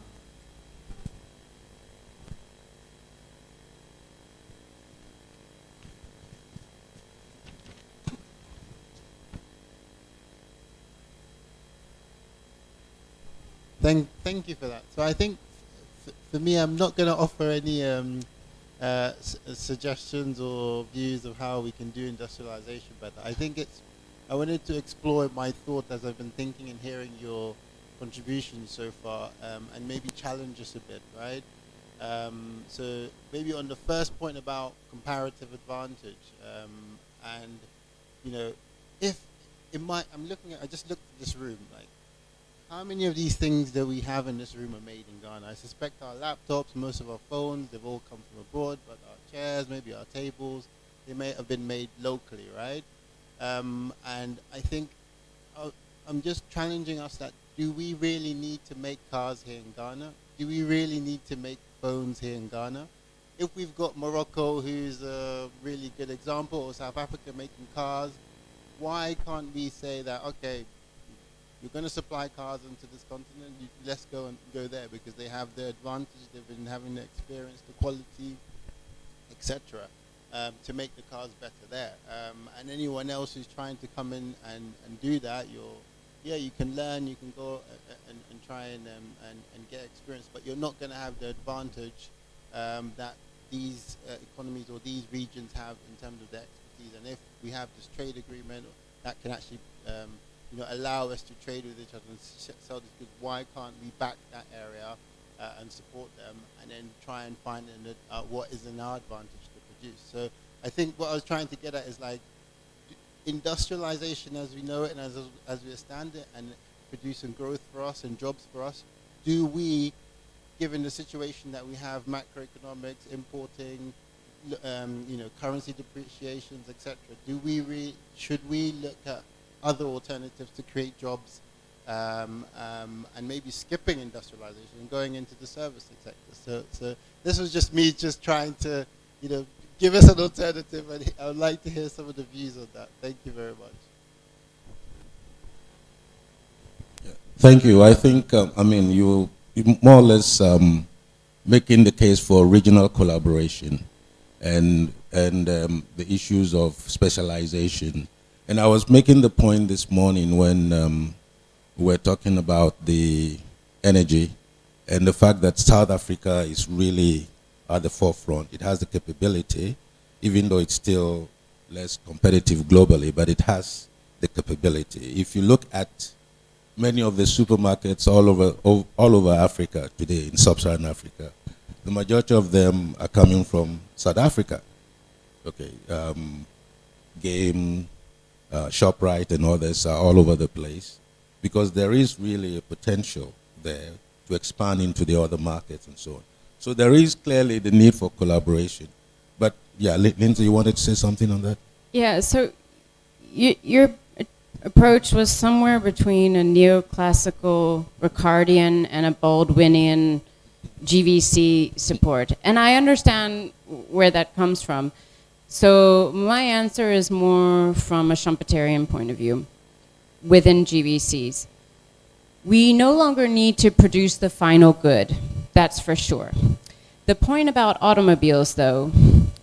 Speaker 8: Thank you for that. So I think for me, I'm not going to offer any suggestions or views of how we can do industrialization better. I think I wanted to explore my thought as I've been thinking and hearing your contributions so far, and maybe challenge us a bit, right? So maybe on the first point about comparative advantage, and if I just looked at this room, like, how many of these things that we have in this room are made in Ghana? I suspect our laptops, most of our phones, they've all come from abroad, but our chairs, maybe our tables, they may have been made locally, right? And I think I'm just challenging us that, do we really need to make cars here in Ghana? Do we really need to make phones here in Ghana? If we've got Morocco, who's a really good example, or South Africa making cars, why can't we say that, okay, you're going to supply cars into this continent, let's go there, because they have the advantage, they've been having the experience, the quality, etc., to make the cars better there. And anyone else who's trying to come in and do that, you can learn, you can go and try and get experience, but you're not going to have the advantage that these economies or these regions have in terms of their expertise. And if we have this trade agreement that can actually allow us to trade with each other and sell this goods, why can't we back that area and support them, and then try and find what is in our advantage to produce? So I think what I was trying to get at is, like, industrialization as we know it and as we understand it, and producing growth for us and jobs for us, do we given the situation that we have, macroeconomics, importing, currency depreciations, etc. Should we look at other alternatives to create jobs, and maybe skipping industrialization and going into the services sector? So this was just me trying to, give us an alternative, and I would like to hear some of the views on that. Thank you very much.
Speaker 1: Thank you. I think, you more or less making the case for regional collaboration and the issues of specialization. And I was making the point this morning when we were talking about the energy and the fact that South Africa is really at the forefront. It has the capability, even though it's still less competitive globally, but it has the capability. If you look at many of the supermarkets all over Africa today, in sub-Saharan Africa, the majority of them are coming from South Africa. Okay, Game, ShopRite and others are all over the place because there is really a potential there to expand into the other markets and so on. So there is clearly the need for collaboration. But yeah, Lindsay, you wanted to say something on that?
Speaker 3: Yeah, so your approach was somewhere between a neoclassical Ricardian and a Baldwinian GVC support. And I understand where that comes from. So my answer is more from a Schumpeterian point of view within GVCs. We no longer need to produce the final good, that's for sure. The point about automobiles, though,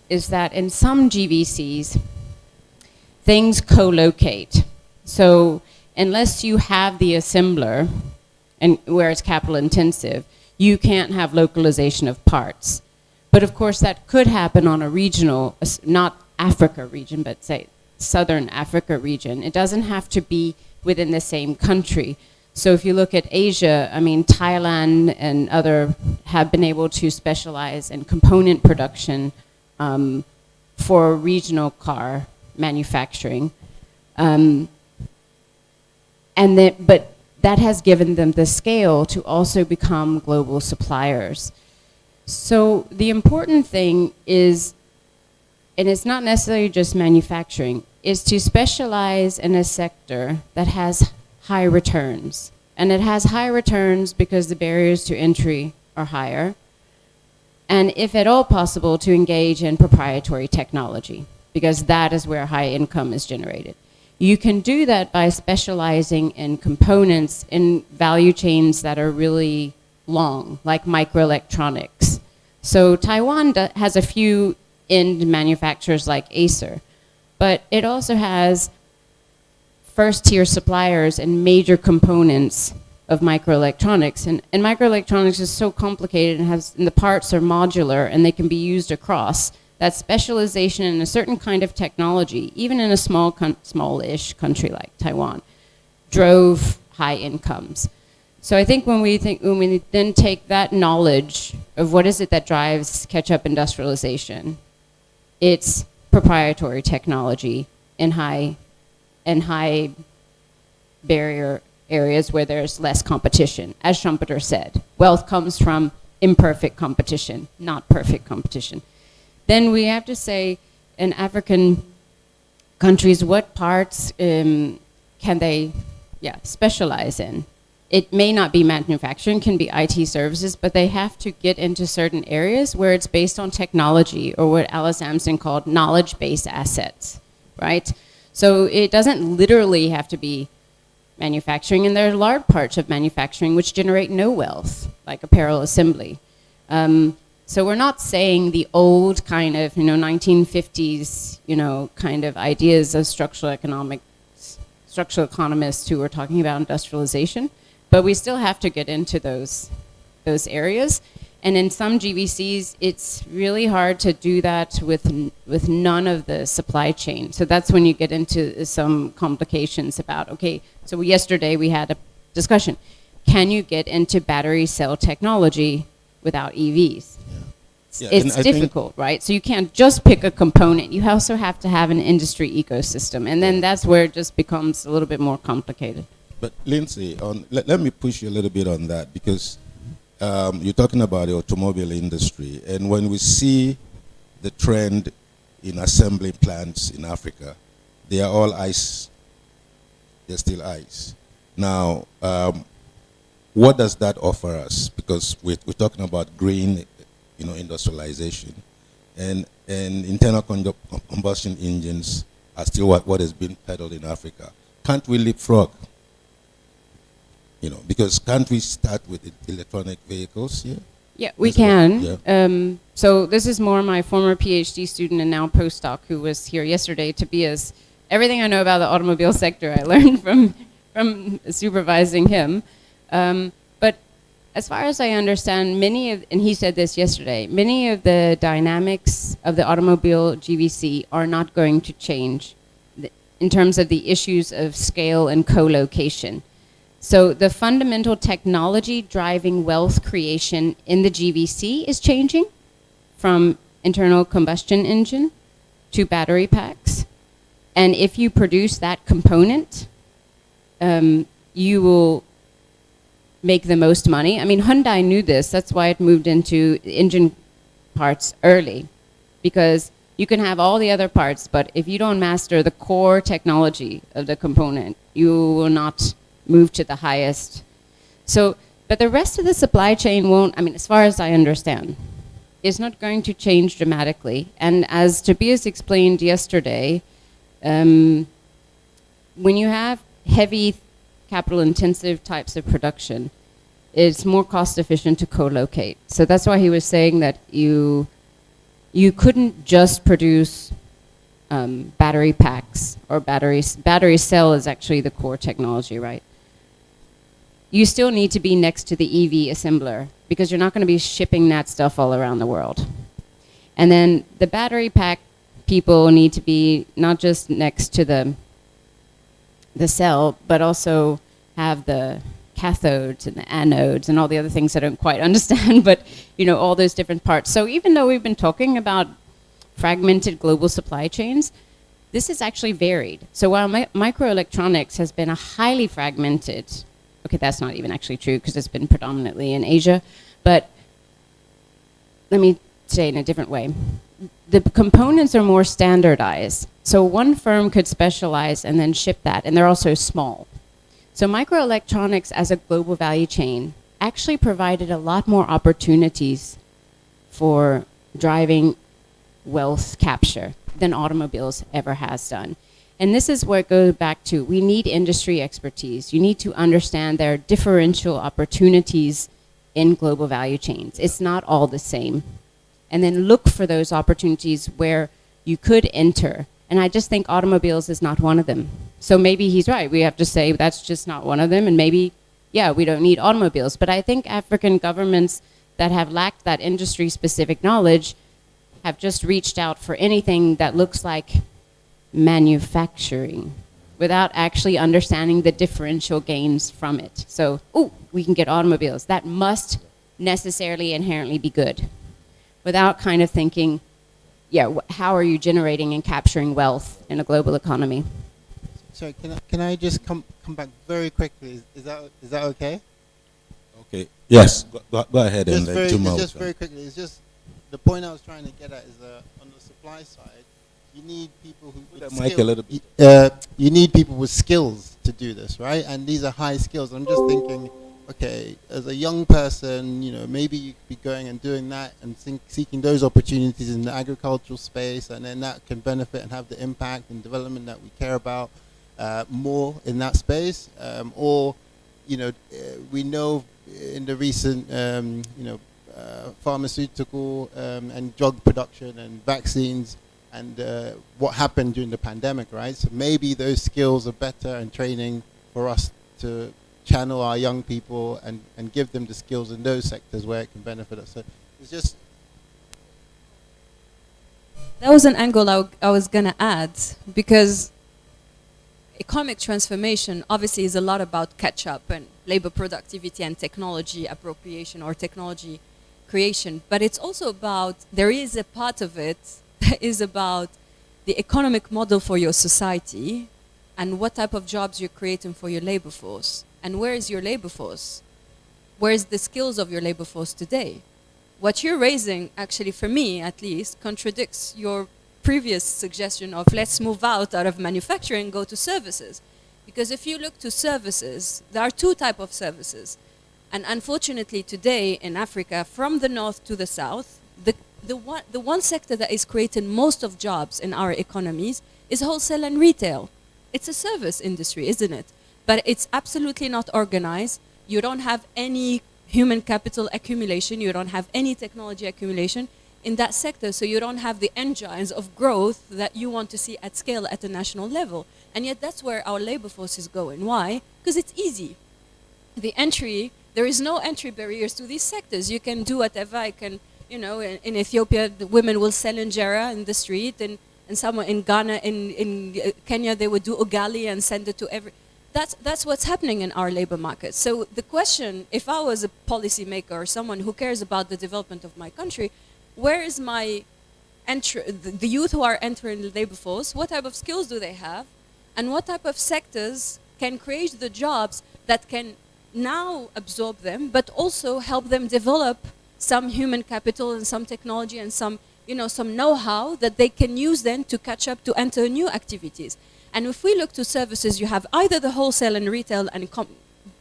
Speaker 3: is that in some GVCs, things co-locate. So unless you have the assembler, and where it's capital intensive, you can't have localization of parts. But of course that could happen on a regional, not Africa region, but say Southern Africa region. It doesn't have to be within the same country. So if you look at Asia, Thailand and other have been able to specialize in component production for regional car manufacturing. But that has given them the scale to also become global suppliers. So the important thing is, and it's not necessarily just manufacturing, is to specialize in a sector that has high returns. And it has high returns because the barriers to entry are higher. And if at all possible, to engage in proprietary technology, because that is where high income is generated. You can do that by specializing in components in value chains that are really long, like microelectronics. So Taiwan has a few end manufacturers like Acer, but it also has first-tier suppliers and major components of microelectronics. And microelectronics is so complicated and the parts are modular and they can be used across. That specialization in a certain kind of technology, even in a smallish country like Taiwan, drove high incomes. So I think when we then take that knowledge of what is it that drives catch-up industrialization, it's proprietary technology in high barrier areas where there's less competition. As Schumpeter said, wealth comes from imperfect competition, not perfect competition. Then we have to say, in African countries, what parts can they specialize in? It may not be manufacturing, can be IT services, but they have to get into certain areas where it's based on technology, or what Alice Amson called knowledge-based assets, right? So it doesn't literally have to be manufacturing, and there are large parts of manufacturing which generate no wealth, like apparel assembly. So we're not saying the old kind of, 1950s, kind of ideas of structural economists who were talking about industrialization, but we still have to get into those areas. And in some GVCs, it's really hard to do that with none of the supply chain. So that's when you get into some complications about, okay, so yesterday we had a discussion. Can you get into battery cell technology without EVs?
Speaker 1: Yeah,
Speaker 3: it's difficult, right? So you can't just pick a component. You also have to have an industry ecosystem. And then that's where it just becomes a little bit more complicated.
Speaker 1: But Lindsay, let me push you a little bit on that, because you're talking about the automobile industry, and when we see the trend in assembly plants in Africa, they are all ICE. They're still ICE. Now, what does that offer us? Because we're talking about green, industrialization, and internal combustion engines are still what is being peddled in Africa. Can't we leapfrog? Because can't we start with electronic vehicles here?
Speaker 3: Yeah, we
Speaker 1: That's what-
Speaker 3: can. So this is more my former PhD student and now postdoc who was here yesterday, Tobias. Everything I know about the automobile sector I learned from supervising him. But as far as I understand, and he said this yesterday, many of the dynamics of the automobile GVC are not going to change in terms of the issues of scale and co-location. So the fundamental technology driving wealth creation in the GVC is changing from internal combustion engine to battery packs. And if you produce that component, you will make the most money. I mean, Hyundai knew this. That's why it moved into engine parts early, because you can have all the other parts, but if you don't master the core technology of the component, you will not move to the highest. So, but the rest of the supply chain won't, as far as I understand, is not going to change dramatically. And as Tobias explained yesterday, when you have heavy capital-intensive types of production, it's more cost-efficient to co-locate. So that's why he was saying that you couldn't just produce battery packs or batteries. Battery cell is actually the core technology, right? You still need to be next to the EV assembler because you're not going to be shipping that stuff all around the world. And then the battery pack people need to be not just next to the cell, but also have the cathodes and the anodes and all the other things I don't quite understand, but all those different parts. So even though we've been talking about fragmented global supply chains, this is actually varied. So while microelectronics has been a highly fragmented, okay, that's not even actually true because it's been predominantly in Asia, but let me say it in a different way. The components are more standardized. So one firm could specialize and then ship that, and they're also small. So microelectronics as a global value chain actually provided a lot more opportunities for driving wealth capture than automobiles ever has done. And this is where it goes back to, we need industry expertise. You need to understand there are differential opportunities in global value chains. It's not all the same. And then look for those opportunities where you could enter. And I just think automobiles is not one of them. So maybe he's right. We have to say that's just not one of them. And maybe, yeah, we don't need automobiles. But I think African governments that have lacked that industry-specific knowledge have just reached out for anything that looks like manufacturing without actually understanding the differential gains from it. So, we can get automobiles. That must necessarily inherently be good, without kind of thinking, how are you generating and capturing wealth in a global economy?
Speaker 8: Sorry, can I just come back very quickly? Is that okay?
Speaker 1: Okay. Yes. Go ahead
Speaker 8: Just
Speaker 1: and then
Speaker 8: very,
Speaker 1: two more.
Speaker 8: just very quickly. It's just the point I was trying to get at is on the supply side, you need people who with
Speaker 1: Mike a little bit.
Speaker 8: you need people with skills to do this, right? And these are high skills. I'm just thinking, okay, as a young person, maybe you could be going and doing that and seeking those opportunities in the agricultural space, and then that can benefit and have the impact and development that we care about more in that space. Or, we know in the recent, pharmaceutical and drug production and vaccines and what happened during the pandemic, right? So maybe those skills are better and training for us to channel our young people and give them the skills in those sectors where it can benefit us. So it's just...
Speaker 2: That was an angle I was going to add, because economic transformation obviously is a lot about catch-up and labor productivity and technology appropriation or technology creation. But it's also about, there is a part of it that is about the economic model for your society and what type of jobs you're creating for your labor force. And where is your labor force? where's the skills of your labor force today? What you're raising, actually, for me at least, contradicts your previous suggestion of let's move out of manufacturing, go to services. Because if you look to services, there are two types of services. And unfortunately today in Africa, from the north to the south, the one sector that is creating most of jobs in our economies is wholesale and retail. It's a service industry, isn't it? But it's absolutely not organized. You don't have any human capital accumulation. You don't have any technology accumulation in that sector. So you don't have the engines of growth that you want to see at scale at a national level. And yet that's where our labor force is going. Why? Because it's easy. There is no entry barriers to these sectors. You can do whatever. I can, in Ethiopia, the women will sell injera in the street, and somewhere in Ghana, in Kenya, they would do ugali and send it to every. That's what's happening in our labor market. So the question, if I was a policymaker or someone who cares about the development of my country, where is my the youth who are entering the labor force? What type of skills do they have, and what type of sectors can create the jobs that can now absorb them, but also help them develop some human capital and some technology and some know-how that they can use then to catch up, to enter new activities. And if we look to services, you have either the wholesale and retail and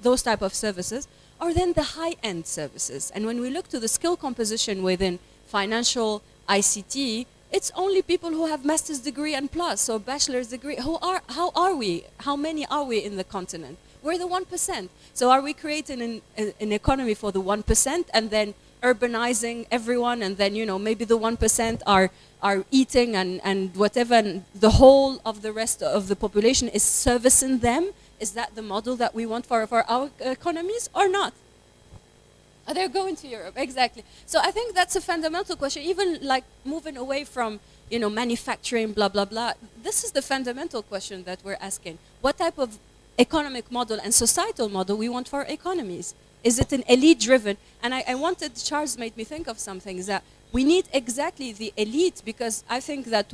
Speaker 2: those type of services, or then the high-end services. And when we look to the skill composition within financial ICT, it's only people who have master's degree and plus, or bachelor's degree. How many are we in the continent? We're the 1%. So are we creating an economy for the 1% and then urbanizing everyone, and then maybe the 1% are eating and whatever, and the whole of the rest of the population is servicing them? Is that the model that we want for our economies or not? They're going to Europe, exactly. So I think that's a fundamental question, even like moving away from manufacturing, blah, blah, blah. This is the fundamental question that we're asking. What type of economic model and societal model we want for our economies? Is it an elite-driven? And I wanted, Charles made me think of something, is that we need exactly the elite, because I think that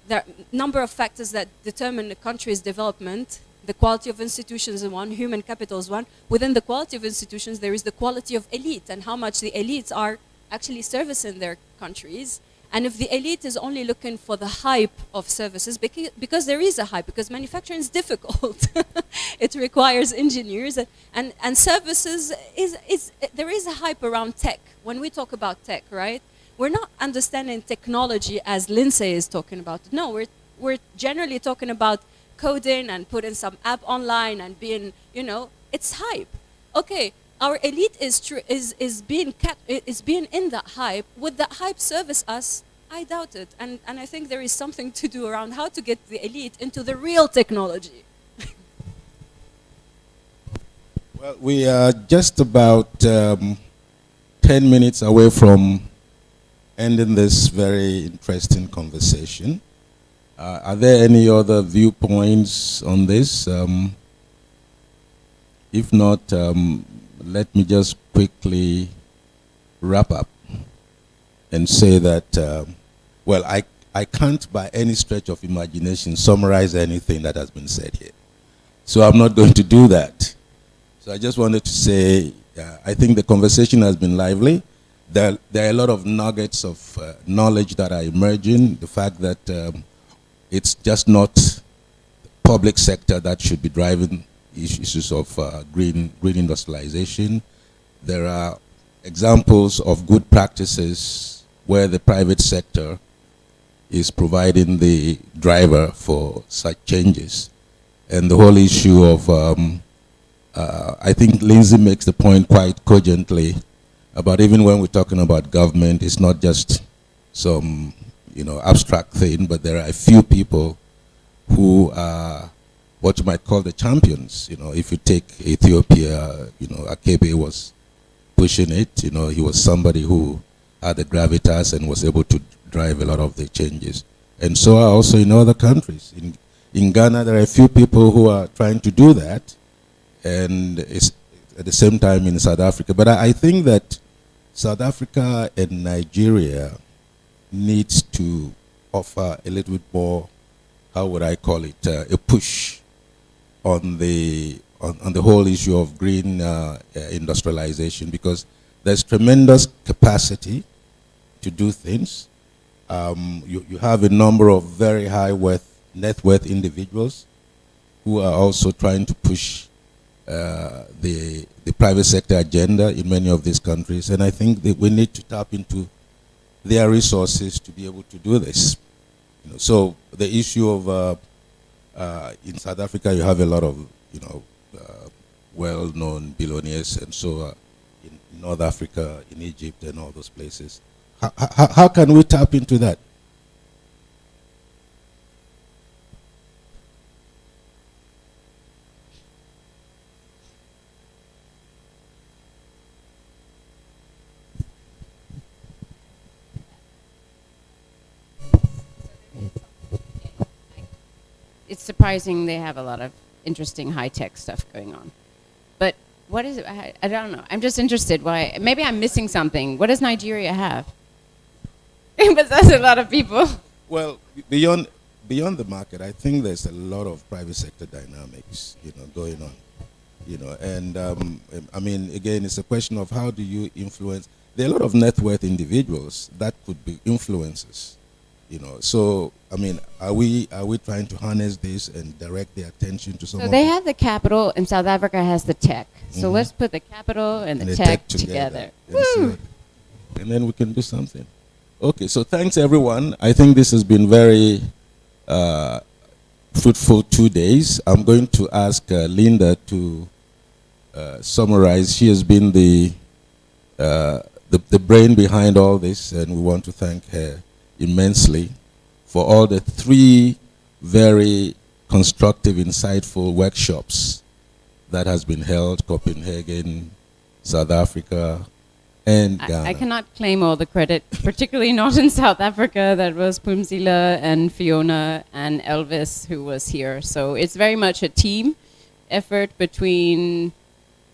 Speaker 2: there are a number of factors that determine a country's development. The quality of institutions is one, human capital is one. Within the quality of institutions, there is the quality of elite and how much the elites are actually servicing their countries. And if the elite is only looking for the hype of services, because there is a hype, because manufacturing is difficult. It requires engineers, and services there is a hype around tech. When we talk about tech, right? We're not understanding technology as Lindsay is talking about. No, we're generally talking about coding and putting some app online and being, it's hype. Okay. Our elite is being in that hype. Would that hype service us? I doubt it. And I think there is something to do around how to get the elite into the real technology.
Speaker 1: Well, we are just about 10 minutes away from ending this very interesting conversation. Are there any other viewpoints on this? If not, let me just quickly wrap up and say that, well, I can't by any stretch of imagination summarize anything that has been said here. So I'm not going to do that. So I just wanted to say, I think the conversation has been lively. There are a lot of nuggets of knowledge that are emerging. The fact that it's just not the public sector that should be driving issues of green industrialization. There are examples of good practices where the private sector is providing the driver for such changes. And the whole issue of, I think Lindsay makes the point quite cogently about even when we're talking about government, it's not just some abstract thing, but there are a few people who are what you might call the champions. If you take Ethiopia, Akebe was pushing it. He was somebody who had the gravitas and was able to drive a lot of the changes. And so are also in other countries. In Ghana, there are a few people who are trying to do that, and it's at the same time in South Africa. But I think that South Africa and Nigeria needs to offer a little bit more, how would I call it, a push on the on the whole issue of green industrialization, because there's tremendous capacity to do things. You have a number of very high net worth individuals who are also trying to push the private sector agenda in many of these countries, and I think that we need to tap into their resources to be able to do this. So the issue of in South Africa, you have a lot of well-known billionaires, and so in North Africa, in Egypt, and all those places. How can we tap into that?
Speaker 3: It's surprising they have a lot of interesting high-tech stuff going on. But what is it? I don't know. I'm just interested. Why? Maybe I'm missing something. What does Nigeria have? But that's a lot of people.
Speaker 1: Well, beyond the market, I think there's a lot of private sector dynamics, going on. And I mean, again, it's a question of how do you influence. There are a lot of net worth individuals that could be influencers. So I mean, are we trying to harness this and direct their attention to some?
Speaker 3: So they have the capital, and South Africa has the tech. So let's put the capital and the tech together. Woo!
Speaker 1: And then we can do something. Okay, so thanks everyone. I think this has been very fruitful 2 days. I'm going to ask Linda to summarize. She has been the brain behind all this, and we want to thank her immensely for all the 3 very constructive, insightful workshops that has been held, Copenhagen, South Africa, and Ghana.
Speaker 3: I cannot claim all the credit, particularly not in South Africa. That was Pumzila and Fiona and Elvis who was here. So it's very much a team effort between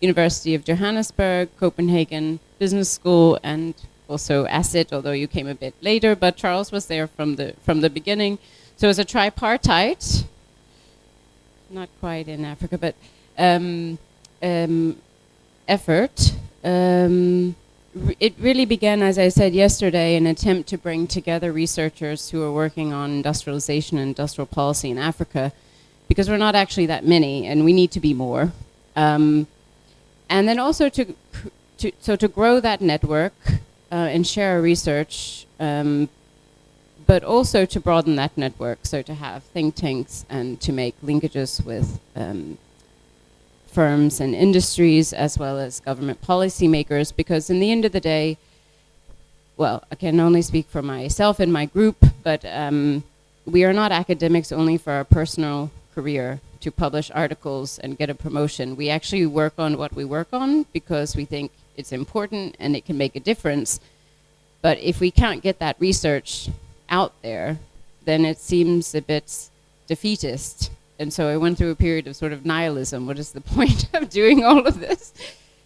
Speaker 3: University of Johannesburg, Copenhagen Business School, and also ACID, although you came a bit later, but Charles was there from the beginning. So it's a tripartite, not quite in Africa, but effort. It really began, as I said yesterday, an attempt to bring together researchers who are working on industrialization and industrial policy in Africa, because we're not actually that many, and we need to be more. And then also to grow that network and share our research, but also to broaden that network, so to have think tanks and to make linkages with firms and industries as well as government policymakers, because in the end of the day, well, I can only speak for myself and my group, but we are not academics only for our personal career to publish articles and get a promotion. We actually work on what we work on because we think it's important and it can make a difference. But if we can't get that research out there, then it seems a bit defeatist. And so I went through a period of sort of nihilism. What is the point of doing all of this?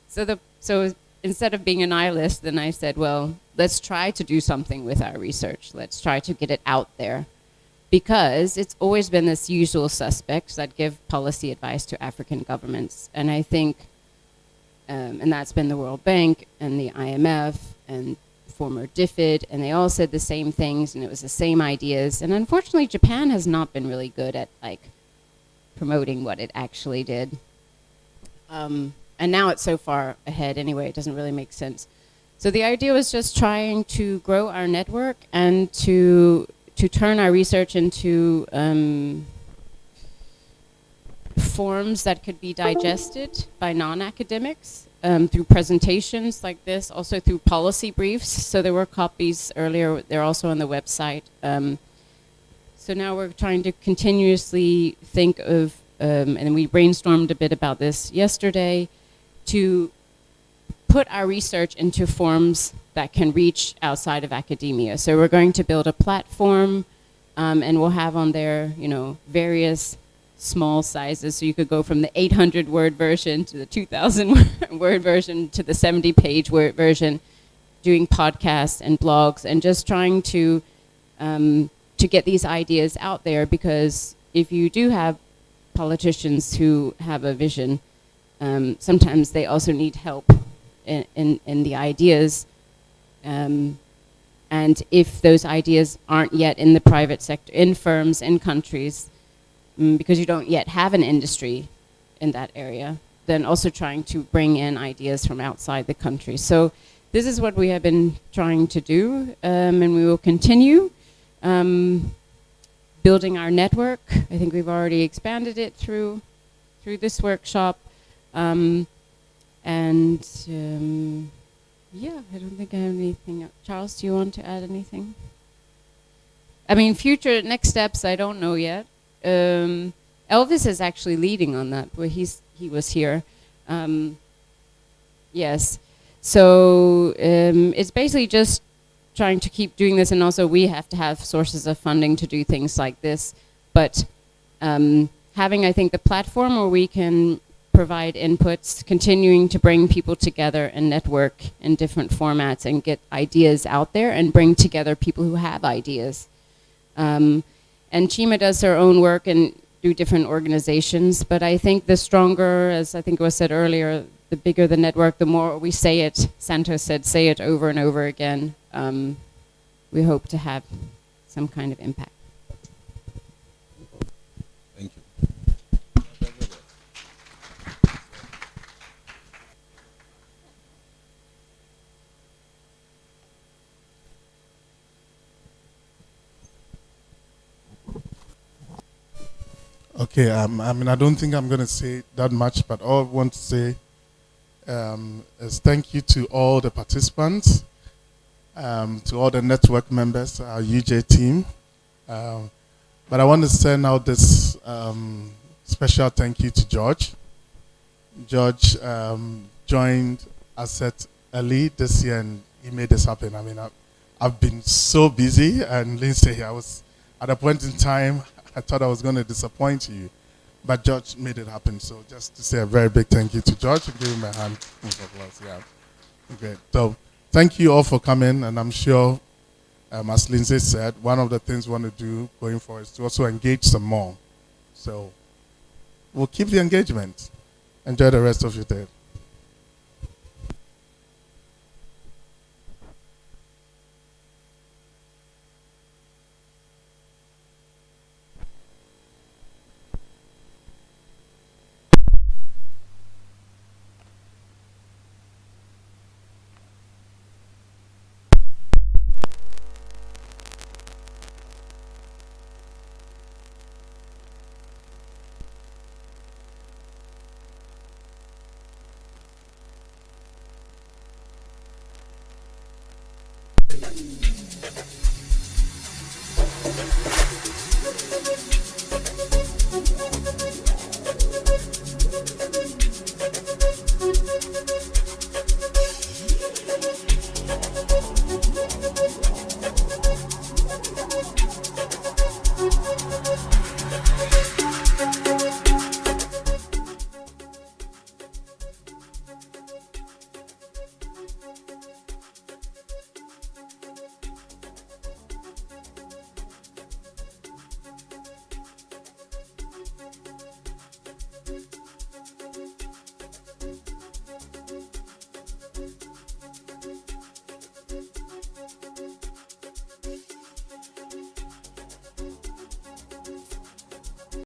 Speaker 3: So instead of being a nihilist, then I said, well, let's try to do something with our research. Let's try to get it out there. Because it's always been this usual suspects that give policy advice to African governments. And I think, and that's been the World Bank and the IMF and former DFID, and they all said the same things, and it was the same ideas. And unfortunately, Japan has not been really good at promoting what it actually did. And now it's so far ahead anyway, it doesn't really make sense. So the idea was just trying to grow our network and to turn our research into forms that could be digested by non-academics through presentations like this, also through policy briefs. So there were copies earlier, they're also on the website. So now we're trying to continuously think of, and we brainstormed a bit about this yesterday, to put our research into forms that can reach outside of academia. So we're going to build a platform, and we'll have on there, various small sizes. So you could go from the 800 word version to the 2,000 word version to the 70-page word version, doing podcasts and blogs, and just trying to get these ideas out there, because if you do have politicians who have a vision. Sometimes they also need help in the ideas. And if those ideas aren't yet in the private sector, in firms, in countries, because you don't yet have an industry in that area, then also trying to bring in ideas from outside the country. So this is what we have been trying to do, and we will continue building our network. I think we've already expanded it through this workshop. Yeah, I don't think I have anything else. Charles, do you want to add anything? I mean, future next steps, I don't know yet. Elvis is actually leading on that, where he was here. Yes, so it's basically just trying to keep doing this, and also we have to have sources of funding to do things like this. But having, I think, the platform where we can provide inputs, continuing to bring people together and network in different formats and get ideas out there and bring together people who have ideas. And Chima does her own work and do different organizations, but I think the stronger, as I think was said earlier, the bigger the network, the more we say it. Santos said, say it over and over again. We hope to have some kind of impact.
Speaker 1: Thank you.
Speaker 7: Okay, I mean, I don't think I'm going to say that much, but all I want to say is thank you to all the participants, to all the network members, our UJ team. But I want to send out this special thank you to George. George joined Asset early this year, and he made this happen. I mean, I've been so busy, and Lindsay, I was at a point in time, I thought I was going to disappoint you, but George made it happen. So just to say a very big thank you to George, and give him a hand of applause. Yeah, okay. So thank you all for coming, and I'm sure, as Lindsay said, one of the things we want to do going forward is to also engage some more. So we'll keep the engagement. Enjoy the rest of your day.